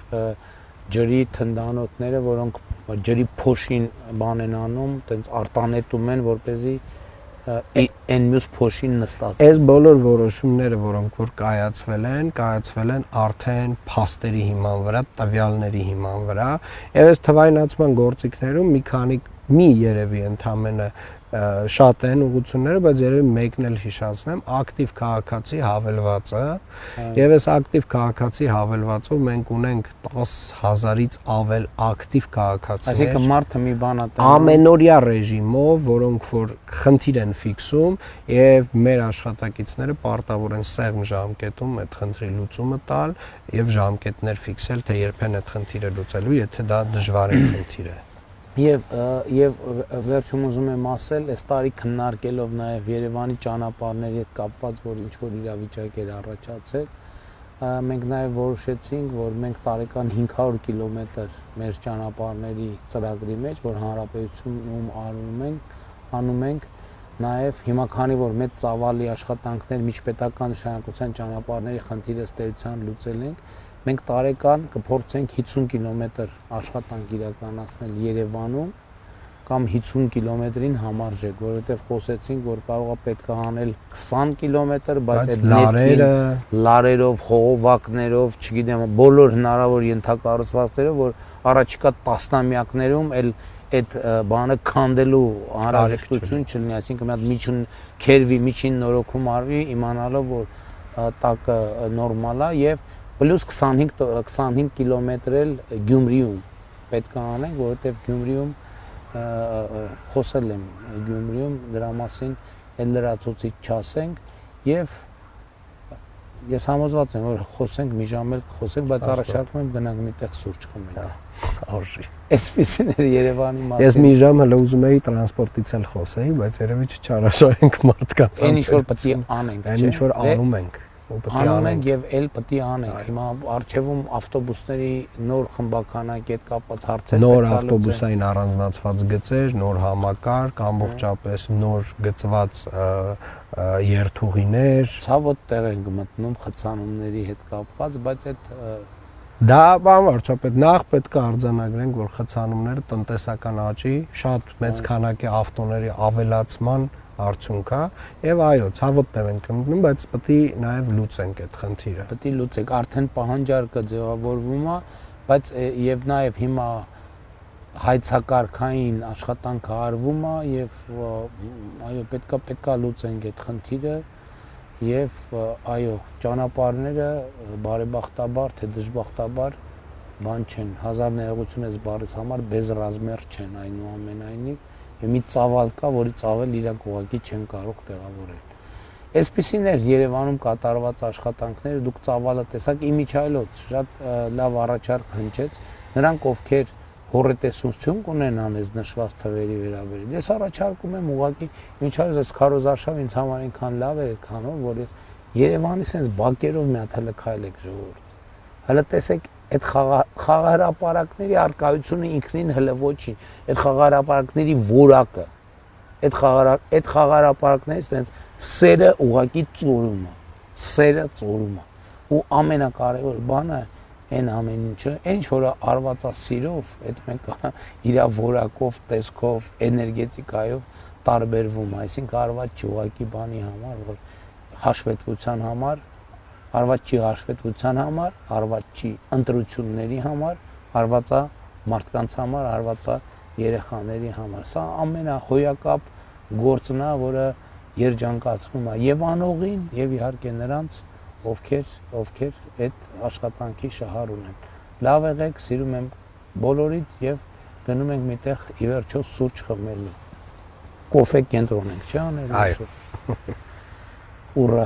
ջրի թնդանոթները, որոնք ջրի փոշին բան են անում, տենց արտանետում են, որպեսզի այն մյուս փոշին նստած։ Այս բոլոր որոշումները, որոնք որ կայացվել են արդեն փաստերի հիման վրա, տվյալների հիման վրա, եւ այս թվայնացման գործիքներում մի երևի ընդամենը շատ են ուղղությունները, բայց երևի մեկն էլ հիշացնեմ, ակտիվ քաղաքացի հավելվածը, եւ այս ակտիվ քաղաքացի հավելվածով մենք ունենք 10,000-ից ավել ակտիվ քաղաքացիներ։ Այսինքն մարդը մի բան է տանում ամենօրյա ռեժիմով, որոնք որ խնդիր են ֆիքսում եւ մեր աշխատակիցները պարտավոր են սեղմ ժամկետում այդ խնդրի լուծումը տալ եւ ժամկետներ ֆիքսել, թե երբեն այդ խնդիրը լուծելու, եթե դա դժվարին խնդիր է։ Եվ վերջում ուզում եմ ասել, այս տարի քննարկելով նաև Երևանի ճանապարհների հետ կապված, որ ինչ որ իրավիճակ էր առաջացել, մենք նաև որոշեցինք, որ մենք տարեկան 500 կիլոմետր մեր ճանապարհների ծրագրի մեջ, որ հանրապետությունում անում ենք, նաև հիմա քանի որ մեծ ծավալի աշխատանքներ միջպետական նշանակության ճանապարհների խնդիրը ստերության լուծել ենք, մենք տարեկան կփորձենք 50 կիլոմետր աշխատանք իրականացնել Երևանում կամ 50 կիլոմետրին համարժեք, որովհետև խոսեցինք, որ կարողա պետք է անել 20 կիլոմետր, բայց այդ լարերով, խողովակներով, չգիտեմ, բոլոր հնարավոր ենթակառուցվածքներով, որ առաջիկա տասնամյակներում այդ բանը քանդելու անհրաժեշտություն չլինի, այսինքն մի հատ միջին քերվի, միջին նորոգում արվի, իմանալով, որ տակը նորմալ է եւ Պլյուս 25 կիլոմետր էլ Գյումրիում պետք է անենք, որովհետև Գյումրիում խոսել եմ Գյումրիում դրա մասին էլ լրացուցիչ չասենք եւ ես համոզված եմ, որ խոսենք մի ժամ էլ խոսենք, բայց առաջարկում եմ գնանք միտեղ սուրճ խմենք։ Արժի։ Այսպեսին էր Երևանի մասին։ Ես մի ժամ հələ ուզում էի տրանսպորտից էլ խոսեի, բայց երևի չարաշահենք մարդկանց։ Այն ինչ որ պետք է անենք, այն ինչ որ անում ենք։ Անում ենք եւ էլ պետք է անենք։ Հիմա արխիվում ավտոբուսների նոր խմբականակի հետ կապված հարցեր նոր ավտոբուսային առանձնացված գծեր, նոր համակարգ, ամբողջապես նոր գծված երթուղիներ։ Ցավոտ տեղ ենք մտնում խցանումների հետ կապված, բայց այդ դա բան վարչապետ նախ պետք է արձանագրենք, որ խցանումները տնտեսական աճի, շատ մեծ քանակի ավտոների ավելացման արդյունք է եւ այո, ցավոտ ենք մտնում, բայց պետք է նաեւ լուծենք այդ խնդիրը։ Պետք է լուծենք, արդեն պահանջարկը ձևավորվում է, բայց եւ նաեւ հիմա հայցակարգային աշխատանքը արվում է եւ այո, պետքա լուծենք այդ խնդիրը եւ այո, ճանապարհները բարեբախտաբար թե դժբախտաբար բան չեն, հազար ներողություն ես բարիս համար բեզրազմեր չեն այնուամենայնիվ եւ մի ծավալ կա, որի ծավել իրանք ուղղակի չեն կարող տեղավորել։ Այսպիսին էր Երևանում կատարված աշխատանքները, դուք ծավալը տեսաք, իմիջայլոց շատ լավ առաջարկ հնչեց, նրանք ովքեր հորետեսություն կունենան այս նշված թվերի վերաբերյալ։ Ես առաջարկում եմ ուղղակի իմիջայլոց այս քարոզարշավ ինձ համար այնքան լավ էր այդքանով, որ ես Երևանի sense բակերով մի հատ հələ քայլեք ժողովուրդ։ Հələ տեսեք այդ խաղահրապարակների արկայությունը ինքնին հələ ոչինչ, այդ խաղահրապարակների որակը, այդ խաղահրապարակներից տենց սերը ուղակի ծորում է, սերը ծորում է, ու ամենակարևոր բանը այն ամեն ինչը, այն ինչ որ արված է սիրով, այդ մեկը իր որակով, տեսքով, էներգետիկայով տարբերվում է, այսինքն արված չի ուղակի բանի համար, որ հաշվետվության համար, արված չի հաշվետվության համար, արված չի ընտրությունների համար, արված է մարդկանց համար, արված է երեխաների համար։ Սա ամենահոյակապ գործն է, որը երջանկացնում է եւ անողին, եւ իհարկե նրանց, ովքեր այդ աշխատանքի շահառ ունեն։ Լավ եղեք, սիրում եմ բոլորիդ եւ գնում ենք միտեղ ի վերջո սուրճ խմելու։ Կոֆե կենտրոն ենք, չի անել։ Այո։ Ուրա